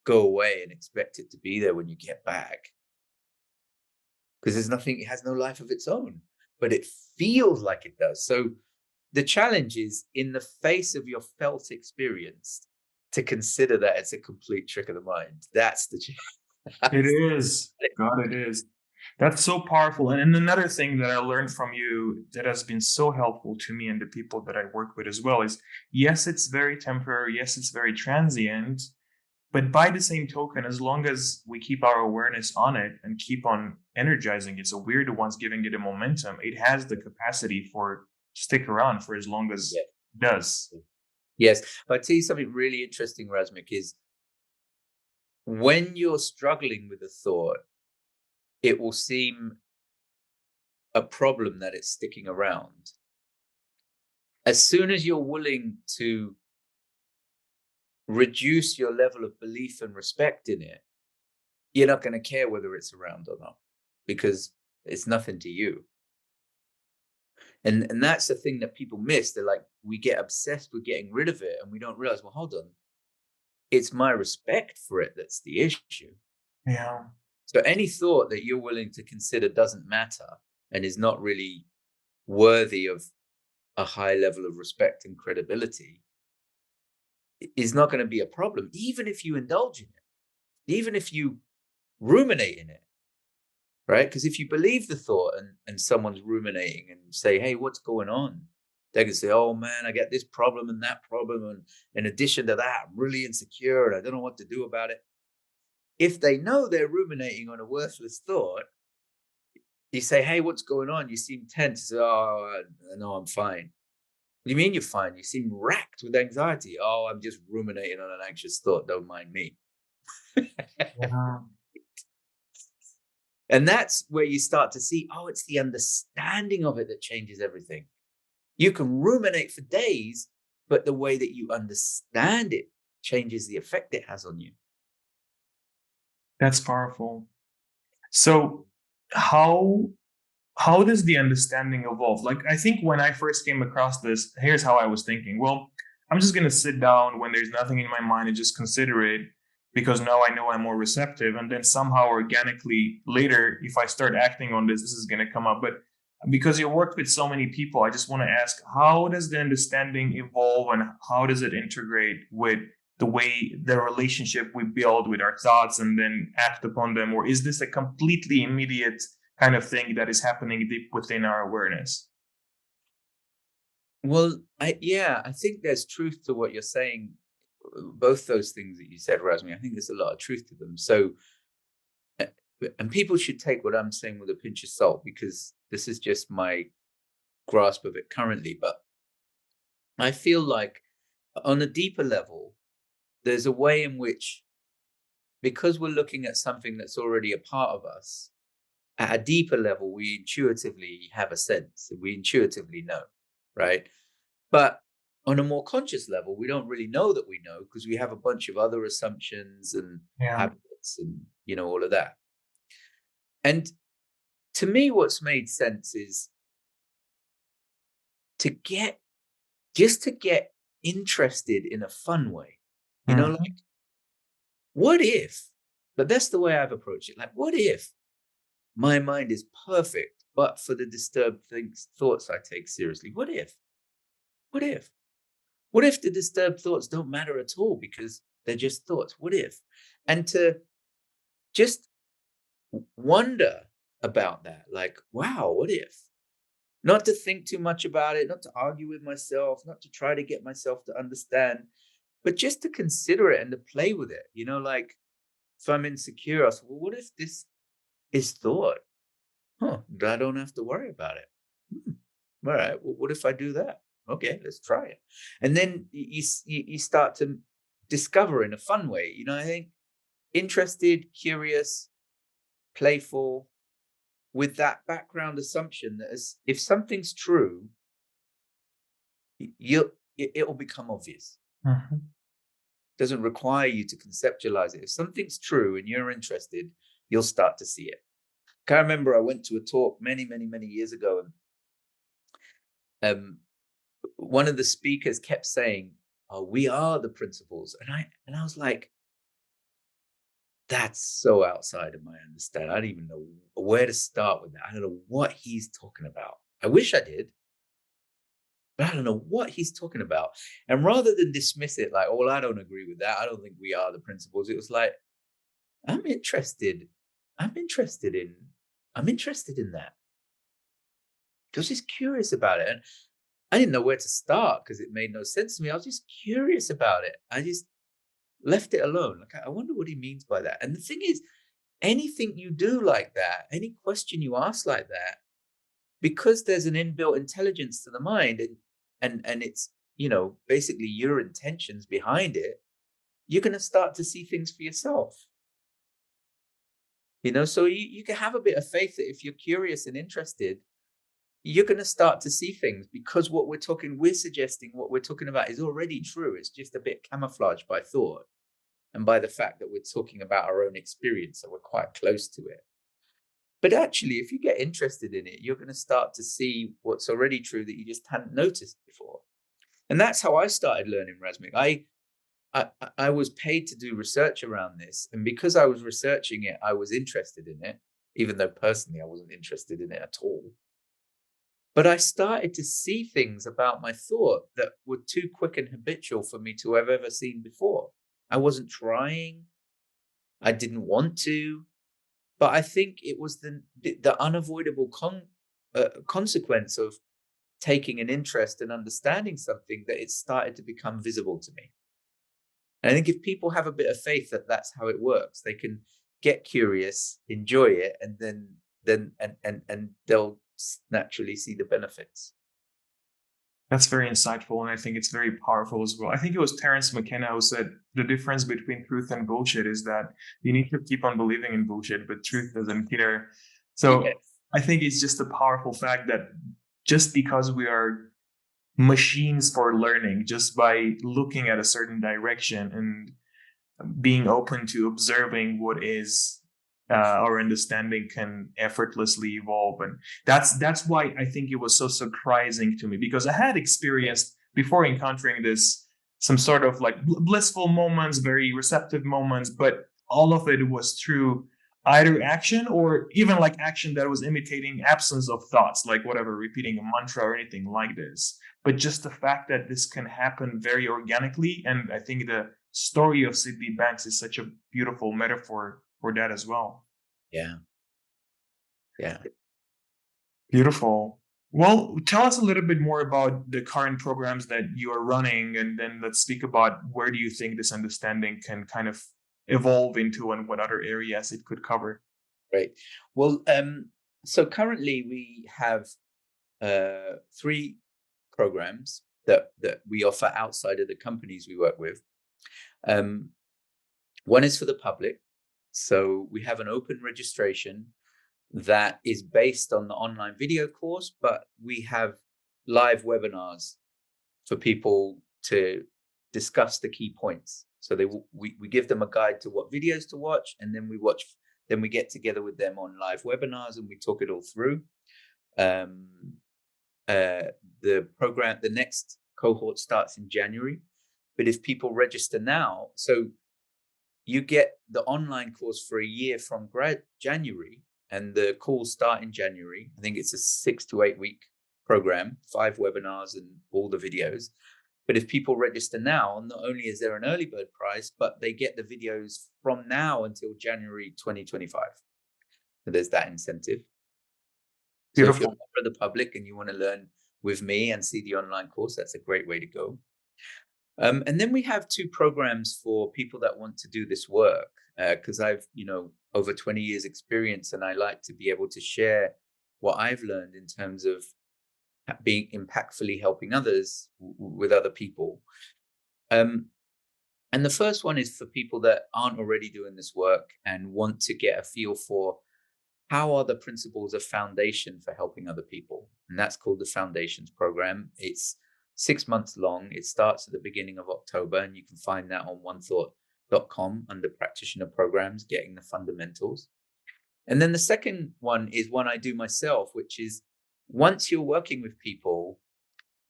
A: go away and expect it to be there when you get back because there's nothing, it has no life of its own, but it feels like it does. So the challenge is in the face of your felt experience to consider that it's a complete trick of the mind. That's the
B: It
A: challenge.
B: is. God, it is. That's so powerful. And another thing that I learned from you that has been so helpful to me and the people that I work with as well is yes, it's very temporary. Yes, it's very transient. But by the same token, as long as we keep our awareness on it and keep on energizing it, so we're the ones giving it a momentum, it has the capacity for stick around for as long as
A: Yeah.
B: it does.
A: Yes. But I'll tell you something really interesting, Razmik, is when you're struggling with a thought, it will seem a problem that it's sticking around. As soon as you're willing to reduce your level of belief and respect in it, you're not going to care whether it's around or not because it's nothing to you. And that's the thing that people miss. They're like, we get obsessed with getting rid of it and we don't realize, well, hold on, it's my respect for it that's the issue.
B: Yeah.
A: So any thought that you're willing to consider doesn't matter and is not really worthy of a high level of respect and credibility is not going to be a problem, even if you indulge in it, even if you ruminate in it, right? Because if you believe the thought and someone's ruminating and say, hey, what's going on? They can say, oh man, I get this problem and that problem. And in addition to that, I'm really insecure and I don't know what to do about it. If they know they're ruminating on a worthless thought, you say, hey, what's going on? You seem tense. Oh, no, I'm fine. What do you mean you're fine? You seem racked with anxiety. Oh, I'm just ruminating on an anxious thought. Don't mind me.
B: Yeah.
A: And that's where you start to see, oh, it's the understanding of it that changes everything. You can ruminate for days, but the way that you understand it changes the effect it has on you.
B: That's powerful. So how how does the understanding evolve? Like, I think when I first came across this, here's how I was thinking. Well, I'm just going to sit down when there's nothing in my mind and just consider it because now I know I'm more receptive. And then somehow organically later, if I start acting on this, this is going to come up. But because you worked with so many people, I just want to ask, how does the understanding evolve and how does it integrate with the way the relationship we build with our thoughts and then act upon them? Or is this a completely immediate kind of thing that is happening deep within our awareness?
A: Well, I think there's truth to what you're saying. Both those things that you said, Razmi, I think there's a lot of truth to them. So, uh, and people should take what I'm saying with a pinch of salt because this is just my grasp of it currently. But I feel like on a deeper level, there's a way in which, because we're looking at something that's already a part of us, at a deeper level, we intuitively have a sense, we intuitively know, right? But on a more conscious level, we don't really know that we know because we have a bunch of other assumptions and
B: Yeah.
A: habits and all of that. And to me, what's made sense is to get just to get interested in a fun way. Like,
B: Mhm.
A: what if? But that's the way I've approached it. Like, what if my mind is perfect, but for the disturbed thoughts I take seriously? What if? What if? What if the disturbed thoughts don't matter at all because they're just thoughts? What if? And to just wonder about that, like, wow, what if? Not to think too much about it, not to argue with myself, not to try to get myself to understand, but just to consider it and to play with it. Like if I'm insecure, I say, well, what if this is thought? Huh, I don't have to worry about it. Hmm. All right. Well, what if I do that? Okay, let's try it. And then you start to discover in a fun way. I think interested, curious, playful, with that background assumption that if something's true, it'll become obvious.
B: Mhm.
A: Doesn't require you to conceptualize it. If something's true and you're interested, you'll start to see it. I remember I went to a talk many, many, many years ago, and one of the speakers kept saying, "Oh, we are the principles," and I was like, "That's so outside of my understanding. I don't even know where to start with that. I don't know what he's talking about. I wish I did, but I don't know what he's talking about." And rather than dismiss it like, "Oh, well, I don't agree with that. I don't think we are the principles," it was like, "I'm interested. I'm interested in. I'm interested in that." I was just curious about it, and I didn't know where to start because it made no sense to me. I was just curious about it. I just left it alone. Like, I wonder what he means by that. And the thing is, anything you do like that, any question you ask like that, because there's an inbuilt intelligence to the mind, and it's basically your intentions behind it, you're going to start to see things for yourself. So you can have a bit of faith that if you're curious and interested, you're going to start to see things because we're suggesting what we're talking about is already true. It's just a bit camouflaged by thought and by the fact that we're talking about our own experience, so we're quite close to it. But actually, if you get interested in it, you're going to start to see what's already true that you just hadn't noticed before. And that's how I started learning Rasmic. I was paid to do research around this, and because I was researching it, I was interested in it, even though personally I wasn't interested in it at all. But I started to see things about my thought that were too quick and habitual for me to have ever seen before. I wasn't trying. I didn't want to, but I think it was the unavoidable consequence of taking an interest and understanding something that it started to become visible to me. And I think if people have a bit of faith that that's how it works, they can get curious, enjoy it, and then they'll naturally see the benefits.
B: That's very insightful, and I think it's very powerful as well. I think it was Terence McKenna who said the difference between truth and bullshit is that you need to keep on believing in bullshit, but truth doesn't care. So
A: Yes.
B: I think it's just a powerful fact that just because we are machines for learning, just by looking at a certain direction and being open to observing what is our understanding can effortlessly evolve. And that's why I think it was so surprising to me, because I had experienced before encountering this some sort of like blissful moments, very receptive moments, but all of it was through either action or even like action that was imitating absence of thoughts, like whatever, repeating a mantra or anything like this. But just the fact that this can happen very organically, and I think the story of Sydney Banks is such a beautiful metaphor for that as well.
A: Yeah. Yeah.
B: Beautiful. Well, tell us a little bit more about the current programs that you are running, and then let's speak about where do you think this understanding can kind of evolve into and what other areas it could cover.
A: Great. Well, so currently we have three programs that we offer outside of the companies we work with. Um, One is for the public. So we have an open registration that is based on the online video course, but we have live webinars for people to discuss the key points. So we give them a guide to what videos to watch, and then we get together with them on live webinars and we talk it all through. Um, the next cohort starts in January, but if people register now, so you get the online course for a year from January, and the calls start in January. I think it's a 6 to 8 week program, 5 webinars and all the videos. But if people register now, not only is there an early bird price, but they get the videos from now until January 2025. So there's that incentive. So if you're
B: Beautiful.
A: a member of the public and you want to learn with me and see the online course, that's a great way to go. And then we have two programs for people that want to do this work, because I've, over 20 years experience, and I like to be able to share what I've learned in terms of being impactfully helping others with other people. Um, and the first one is for people that aren't already doing this work and want to get a feel for how are the principles of foundation for helping other people. And that's called the Foundations Program. It's 6 months long. It starts at the beginning of October, and you can find that on onethought.com under Practitioner Programs, Getting the Fundamentals. And then the second one is one I do myself, which is once you're working with people,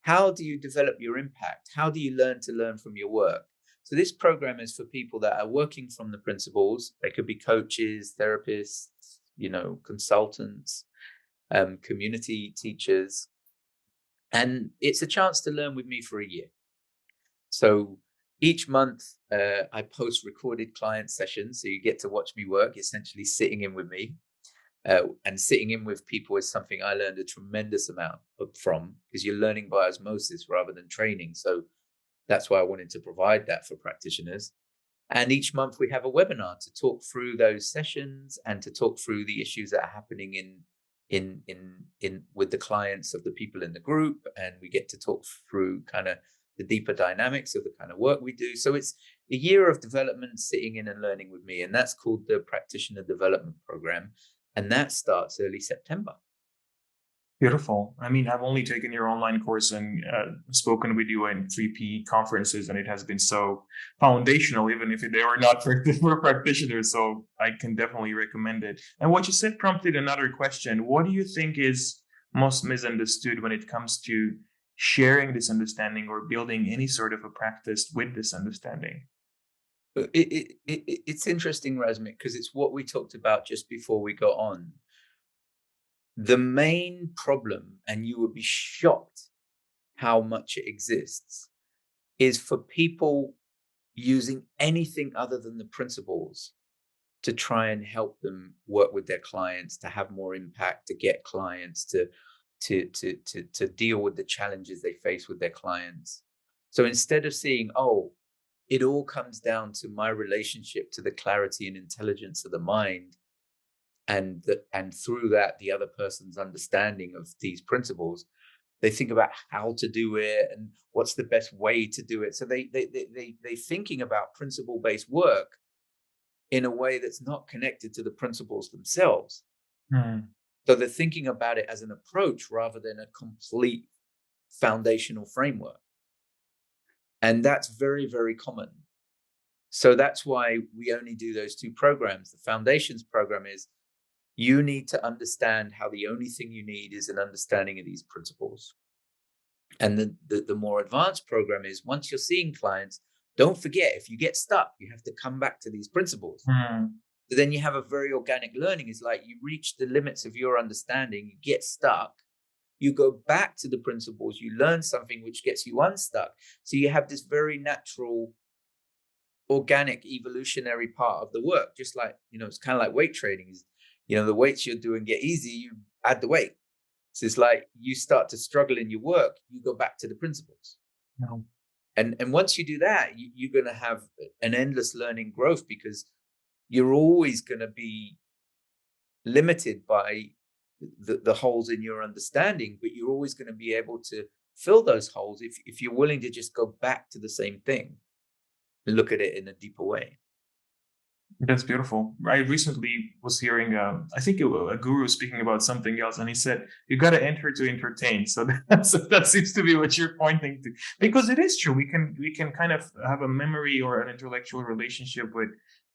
A: how do you develop your impact? How do you learn to learn from your work? So this program is for people that are working from the principles. They could be coaches, therapists, consultants, community teachers. And it's a chance to learn with me for a year. So each month, I post recorded client sessions. So you get to watch me work, essentially sitting in with me. And sitting in with people is something I learned a tremendous amount from, because you're learning by osmosis rather than training. So that's why I wanted to provide that for practitioners. And each month we have a webinar to talk through those sessions and to talk through the issues that are happening in with the clients of the people in the group. And we get to talk through kind of the deeper dynamics of the kind of work we do. So it's a year of development, sitting in and learning with me. And that's called the Practitioner Development Program. And that starts early September.
B: Beautiful. I mean, I've only taken your online course and spoken with you in 3P conferences, and it has been so foundational, even if they were not for practitioners. So I can definitely recommend it. And what you said prompted another question. What do you think is most misunderstood when it comes to sharing this understanding or building any sort of a practice with this understanding?
A: It's interesting, Razmik, because it's what we talked about just before we got on. The main problem, and you would be shocked how much it exists, is for people using anything other than the principles to try and help them work with their clients, to have more impact, to get clients, to deal with the challenges they face with their clients. So instead of seeing, oh, it all comes down to my relationship to the clarity and intelligence of the mind, and through that the other person's understanding of these principles, they think about how to do it and what's the best way to do it. So they thinking about principle based work in a way that's not connected to the principles themselves.
B: Hmm.
A: So they're thinking about it as an approach rather than a complete foundational framework. And that's very, very common. So that's why we only do those two programs. The foundations program is you need to understand how the only thing you need is an understanding of these principles. And the more advanced program is once you're seeing clients, don't forget, if you get stuck, you have to come back to these principles.
B: Mm.
A: So then you have a very organic learning. It's like you reach the limits of your understanding, you get stuck, you go back to the principles, you learn something which gets you unstuck. So you have this very natural, organic, evolutionary part of the work. Just like, it's kind of like weight training is, the weights you're doing get easy, you add the weight. So it's like you start to struggle in your work, you go back to the principles.
B: No.
A: And once you do that, you're going to have an endless learning growth because you're always going to be limited by the holes in your understanding, but you're always going to be able to fill those holes if you're willing to just go back to the same thing and look at it in a deeper way.
B: That's beautiful. I recently was hearing, I think a guru speaking about something else, and he said, "You got to enter to entertain." So that seems to be what you're pointing to, because it is true. We can kind of have a memory or an intellectual relationship with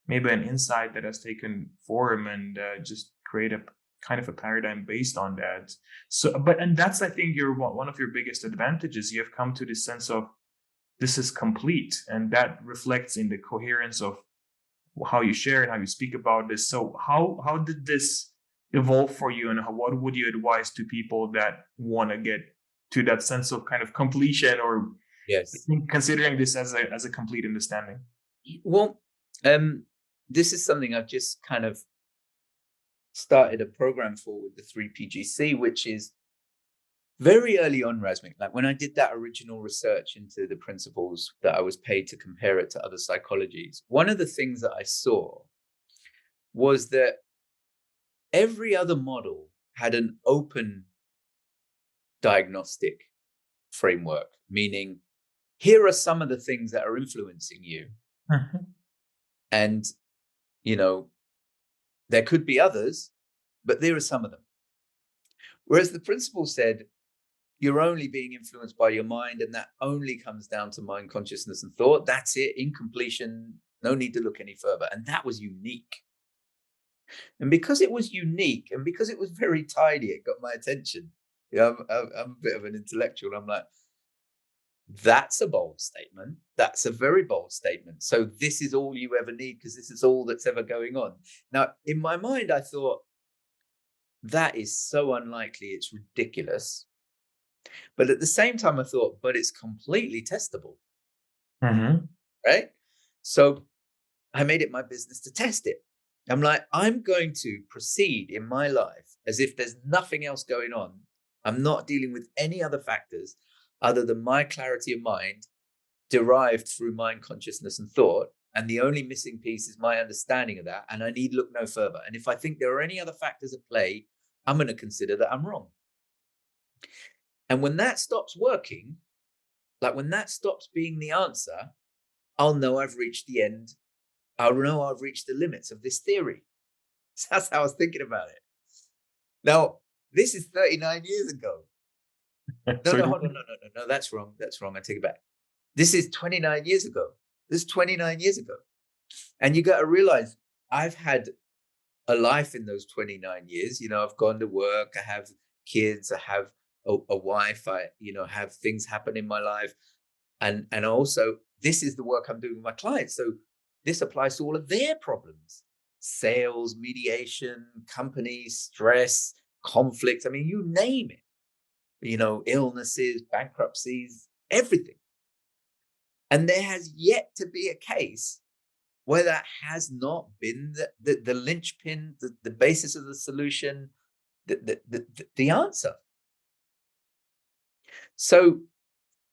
B: maybe an insight that has taken form, and just create a kind of a paradigm based on that. So, and that's, I think, your one of your biggest advantages. You have come to this sense of this is complete, and that reflects in the coherence of how you share and how you speak about this. So how did this evolve for you, and what would you advise to people that want to get to that sense of kind of completion, or
A: Yes.
B: considering this as a complete understanding?
A: Well, this is something I've just kind of started a program for with the 3PGC, which is very early on, Rasmik. Like when I did that original research into the principles that I was paid to compare it to other psychologies, one of the things that I saw was that every other model had an open diagnostic framework, meaning here are some of the things that are influencing you.
B: Mhm.
A: And, you know, there could be others, but there are some of them. Whereas the principle said, you're only being influenced by your mind, and that only comes down to mind, consciousness, and thought. That's it. Incompletion. No need to look any further. And that was unique. And because it was unique, and because it was very tidy, it got my attention. I'm a bit of an intellectual. I'm like, that's a bold statement. That's a very bold statement. So this is all you ever need because this is all that's ever going on. Now, in my mind, I thought that is so unlikely. It's ridiculous. But at the same time, I thought, but it's completely testable,
B: Mhm.
A: right? So I made it my business to test it. I'm like, I'm going to proceed in my life as if there's nothing else going on. I'm not dealing with any other factors other than my clarity of mind derived through mind, consciousness, and thought. And the only missing piece is my understanding of that. And I need look no further. And if I think there are any other factors at play, I'm going to consider that I'm wrong. And when that stops working, like when that stops being the answer, I'll know I've reached the end. I'll know I've reached the limits of this theory. So that's how I was thinking about it. Now, this is 39 years ago. No,
B: So
A: no,
B: it,
A: hold on. No, no, no, no. That's wrong. That's wrong. I take it back. This is 29 years ago. This is 29 years ago. And you got to realize I've had a life in those 29 years. I've gone to work, I have kids, I have a wife, I, have things happen in my life. And also, this is the work I'm doing with my clients. So this applies to all of their problems: sales, mediation, companies, stress, conflict. I mean, you name it, illnesses, bankruptcies, everything. And there has yet to be a case where that has not been the linchpin, the basis of the solution, the answer. So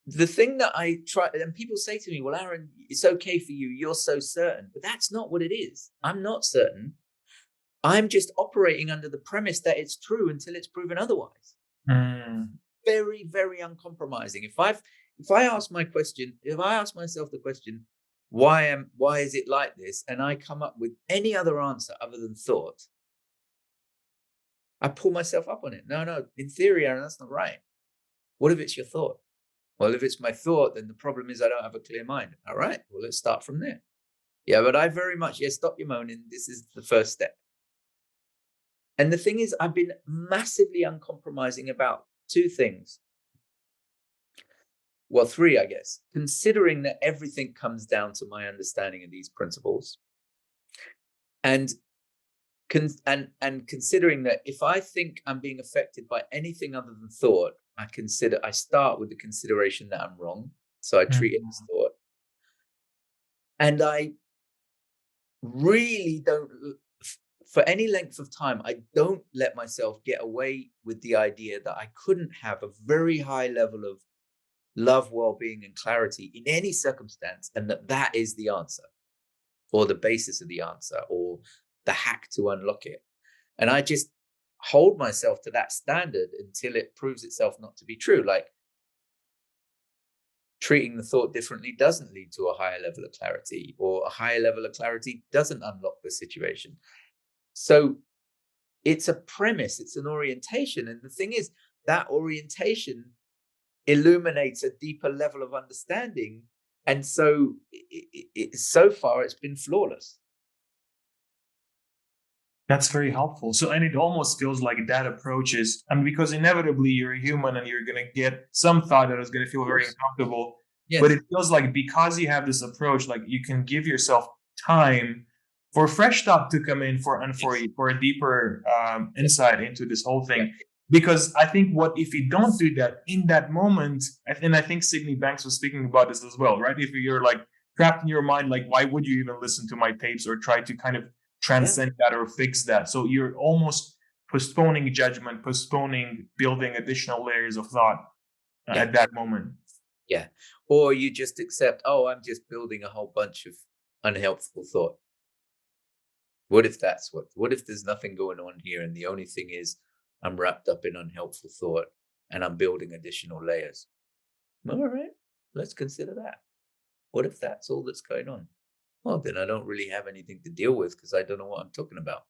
A: the thing that I try, and people say to me, well, Aaron, it's okay for you. You're so certain. But that's not what it is. I'm not certain. I'm just operating under the premise that it's true until it's proven otherwise.
B: mm,
A: Very, very uncompromising. If I ask myself the question, why is it like this? And I come up with any other answer other than thought, I pull myself up on it. No, no, in theory, Aaron, that's not right. What if it's your thought? Well, if it's my thought, then the problem is I don't have a clear mind. All right, well, let's start from there. Yeah, but I very much, yeah, stop your moaning. This is the first step. And the thing is, I've been massively uncompromising about two things. Well, three, I guess. Considering that everything comes down to my understanding of these principles, and and considering that if I think I'm being affected by anything other than thought, I start with the consideration that I'm wrong. So I treat it as
B: Mhm.
A: thought. And I really don't for any length of time, I don't let myself get away with the idea that I couldn't have a very high level of love, well-being, and clarity in any circumstance, and that is the answer, or the basis of the answer, or the hack to unlock it. And I just hold myself to that standard until it proves itself not to be true. Like, treating the thought differently doesn't lead to a higher level of clarity, or a higher level of clarity doesn't unlock the situation. So it's a premise, it's an orientation. And the thing is, that orientation illuminates a deeper level of understanding. And so so far, it's been flawless.
B: That's very helpful. So, and it almost feels like that approach is, and because inevitably you're a human and you're going to get some thought that is going to
A: Of
B: feel very
A: course.
B: uncomfortable. But
A: Yes.
B: it feels like because you have this approach, like you can give yourself time for fresh thought to come in
A: Yes.
B: for a deeper
A: Yeah.
B: insight into this whole
A: Yeah.
B: thing. Because I think what if you don't do that in that moment, and I think Sydney Banks was speaking about this as well, right? If you're like trapped in your mind, like why would you even listen to my tapes or try to kind of
A: Yeah.
B: transcend that or fix that? So you're almost postponing judgment, postponing building additional layers of thought
A: Yeah.
B: at that moment.
A: Yeah. Or you just accept, oh, I'm just building a whole bunch of unhelpful thought. What if there's nothing going on here and the only thing is I'm wrapped up in unhelpful thought and I'm building additional layers? All right, let's consider that. What if that's all that's going on? Well, then I don't really have anything to deal with because I don't know what I'm talking about.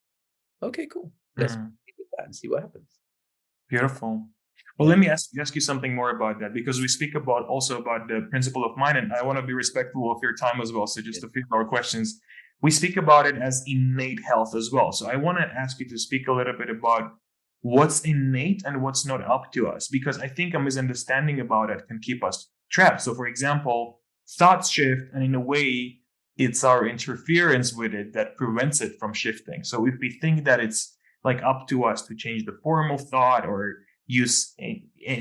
A: Okay, cool. Let's
B: Mm.
A: proceed with that and see what happens.
B: Beautiful. Well,
A: Yeah.
B: let me ask you something more about that because we speak about also about the principle of mind, and I want to be respectful of your time as well. So, just
A: Yes.
B: a few more questions. We speak about it as innate health as well. So, I want to ask you to speak a little bit about what's innate and what's not up to us, because I think a misunderstanding about it can keep us trapped. So, for example, thoughts shift, and in a way, it's our interference with it that prevents it from shifting. So, if we think that it's like up to us to change the form of thought or use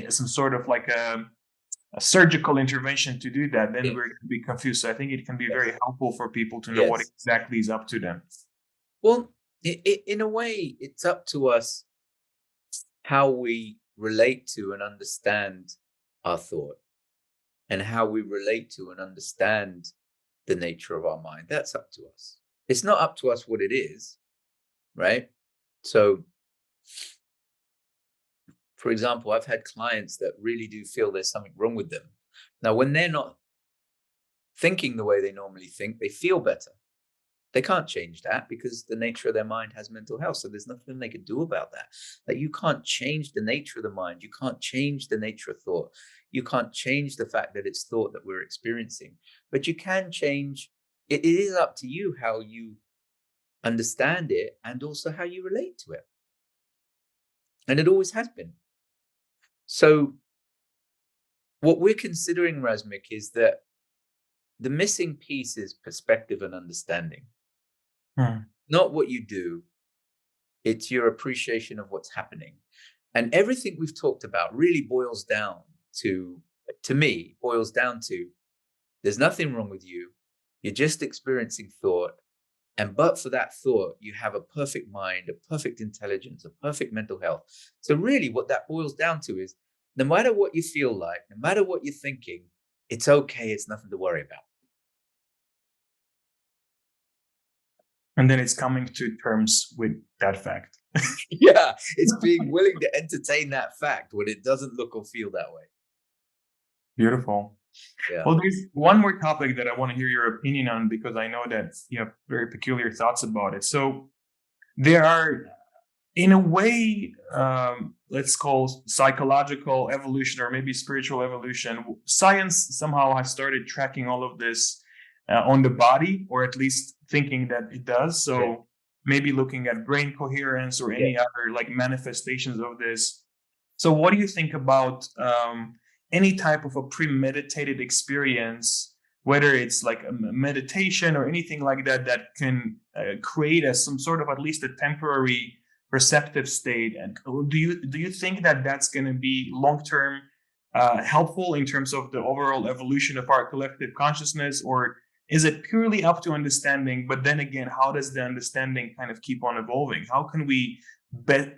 B: some sort of like a surgical intervention to do that, then we're
A: Yes.
B: going to be confused. So I think it can be very
A: Yes.
B: helpful for people to know what
A: Yes.
B: exactly is up to them.
A: Well, in a way, it's up to us how we relate to and understand our thought, and how we relate to and understand the nature of our mind. That's up to us. It's not up to us what it is, right? So, for example, I've had clients that really do feel there's something wrong with them. Now, when they're not thinking the way they normally think, they feel better. They can't change that because the nature of their mind has mental health. So there's nothing they can do about that. Like, you can't change the nature of the mind. You can't change the nature of thought. You can't change the fact that it's thought that we're experiencing. But you can change. It is up to you how you understand it and also how you relate to it. And it always has been. So what we're considering, Rasmik, is that the missing piece is perspective and understanding.
B: Hmm.
A: Not what you do, it's your appreciation of what's happening. And everything we've talked about really boils down to me, boils down to there's nothing wrong with you. You're just experiencing thought. And but for that thought, you have a perfect mind, a perfect intelligence, a perfect mental health. So, really, what that boils down to is no matter what you feel like, no matter what you're thinking, it's okay. It's nothing to worry about.
B: And then it's coming to terms with that fact.
A: Yeah, it's being willing to entertain that fact when it doesn't look or feel that way.
B: Beautiful.
A: Yeah.
B: Well, there's one more topic that I want to hear your opinion on because I know that you have very peculiar thoughts about it. So there are, in a way, let's call psychological evolution or maybe spiritual evolution. Science somehow has started tracking all of this on the body, or at least thinking that it does. So
A: Yeah.
B: maybe looking at brain coherence or
A: Yeah.
B: any other like manifestations of this. So what do you think about any type of a premeditated experience, whether it's like a meditation or anything like that, that can create some sort of at least a temporary receptive state? And do you think that that's going to be long term helpful in terms of the overall evolution of our collective consciousness, or is it purely up to understanding? But then again, how does the understanding kind of keep on evolving? How can we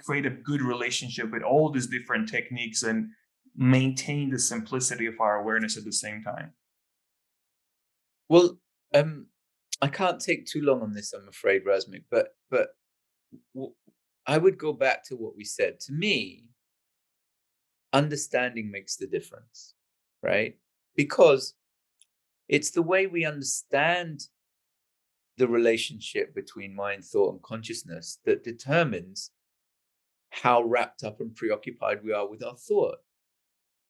B: create a good relationship with all these different techniques and maintain the simplicity of our awareness at the same time?
A: Well, I can't take too long on this, I'm afraid, Rasmik. But w- I would go back to what we said. To me, understanding makes the difference, right? Because it's the way we understand the relationship between mind, thought, and consciousness that determines how wrapped up and preoccupied we are with our thought,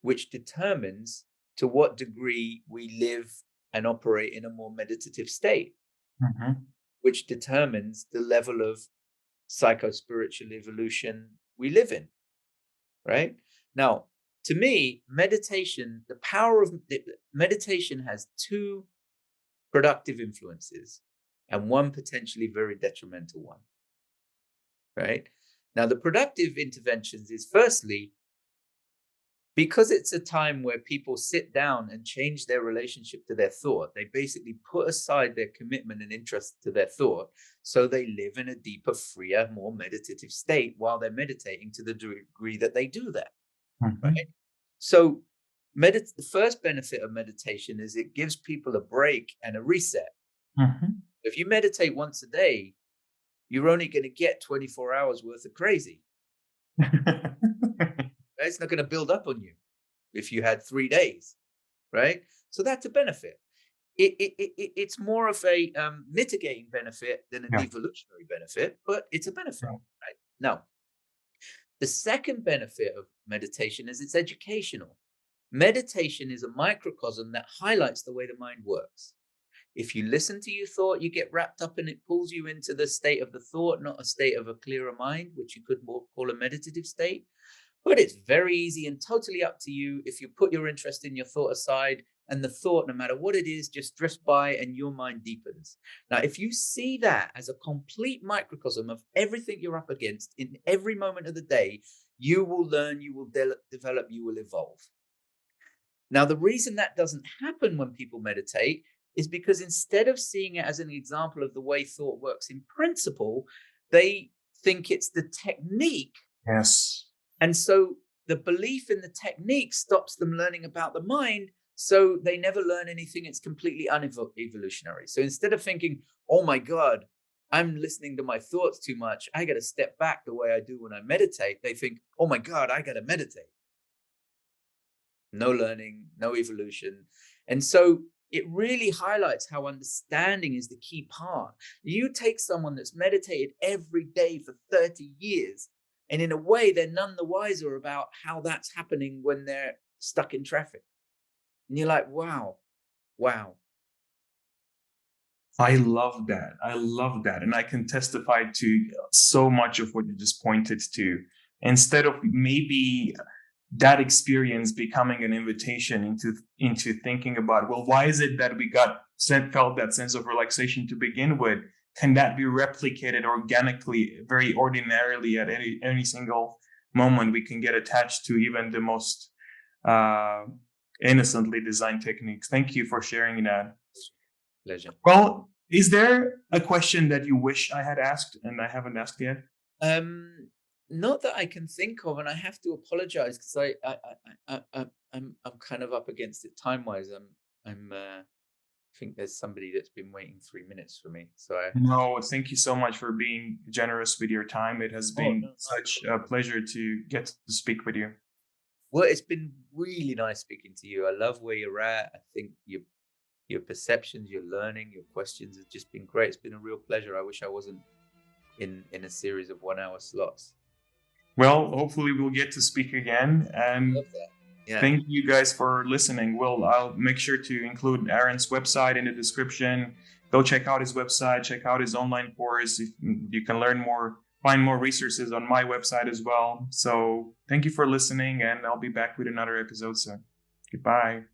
A: which determines to what degree we live and operate in a more meditative state,
B: Mm-hmm.
A: which determines the level of psycho-spiritual evolution we live in, right? Now, to me, meditation, the power of meditation has two productive influences and one potentially very detrimental one, right? Now, the productive interventions is firstly, because it's a time where people sit down and change their relationship to their thought, they basically put aside their commitment and interest to their thought. So they live in a deeper, freer, more meditative state while they're meditating to the degree that they do that,
B: Mm-hmm.
A: right? So, the first benefit of meditation is it gives people a break and a reset.
B: Mm-hmm.
A: If you meditate once a day, you're only going to get 24 hours worth of crazy. Right? It's not going to build up on you if you had 3 days, right? So that's a benefit. It's more of a mitigating benefit than an
B: Yeah.
A: evolutionary benefit, but it's a benefit,
B: Yeah.
A: right? Now, the second benefit of meditation is it's educational. Meditation is a microcosm that highlights the way the mind works. If you listen to your thought, you get wrapped up and it pulls you into the state of the thought, not a state of a clearer mind, which you could more call a meditative state. But it's very easy and totally up to you if you put your interest in your thought aside and the thought, no matter what it is, just drifts by and your mind deepens. Now, if you see that as a complete microcosm of everything you're up against in every moment of the day, you will learn, you will develop, you will evolve. Now, the reason that doesn't happen when people meditate is because instead of seeing it as an example of the way thought works in principle, they think it's the technique.
B: Yes.
A: And so the belief in the technique stops them learning about the mind. So they never learn anything. It's completely unevolutionary. So instead of thinking, oh my God, I'm listening to my thoughts too much, I got to step back the way I do when I meditate, they think, oh my God, I got to meditate. No learning, no evolution. And so it really highlights how understanding is the key part. You take someone that's meditated every day for 30 years, and in a way, they're none the wiser about how that's happening when they're stuck in traffic. And you're like, wow, wow.
B: I love that. I love that. And I can testify to so much of what you just pointed to. Instead of maybe that experience becoming an invitation into thinking about, well, why is it that we felt that sense of relaxation to begin with? Can that be replicated organically, very ordinarily at any single moment? We can get attached to even the most uh, innocently designed techniques. Thank you for sharing that.
A: Pleasure.
B: Well, is there a question that you wish I had asked and I haven't asked yet?
A: Um, Not that I can think of, and I have to apologize because I'm kind of up against it time wise. I think there's somebody that's been waiting 3 minutes for me. So I
B: No, thank you so much for being generous with your time. It has
A: Oh,
B: been
A: no, not at
B: such
A: all.
B: a pleasure to get to speak with you.
A: Well, it's been really nice speaking to you. I love where you're at. I think your perceptions, your learning, your questions have just been great. It's been a real pleasure. I wish I wasn't in a series of 1 hour slots.
B: Well, hopefully we'll get to speak again.
A: I
B: And
A: love that. Yeah.
B: Thank you guys for listening. I'll make sure to include Aaron's website in the description. Go check out his website, check out his online course. You can learn more, find more resources on my website as well. So thank you for listening, and I'll be back with another episode soon. Goodbye.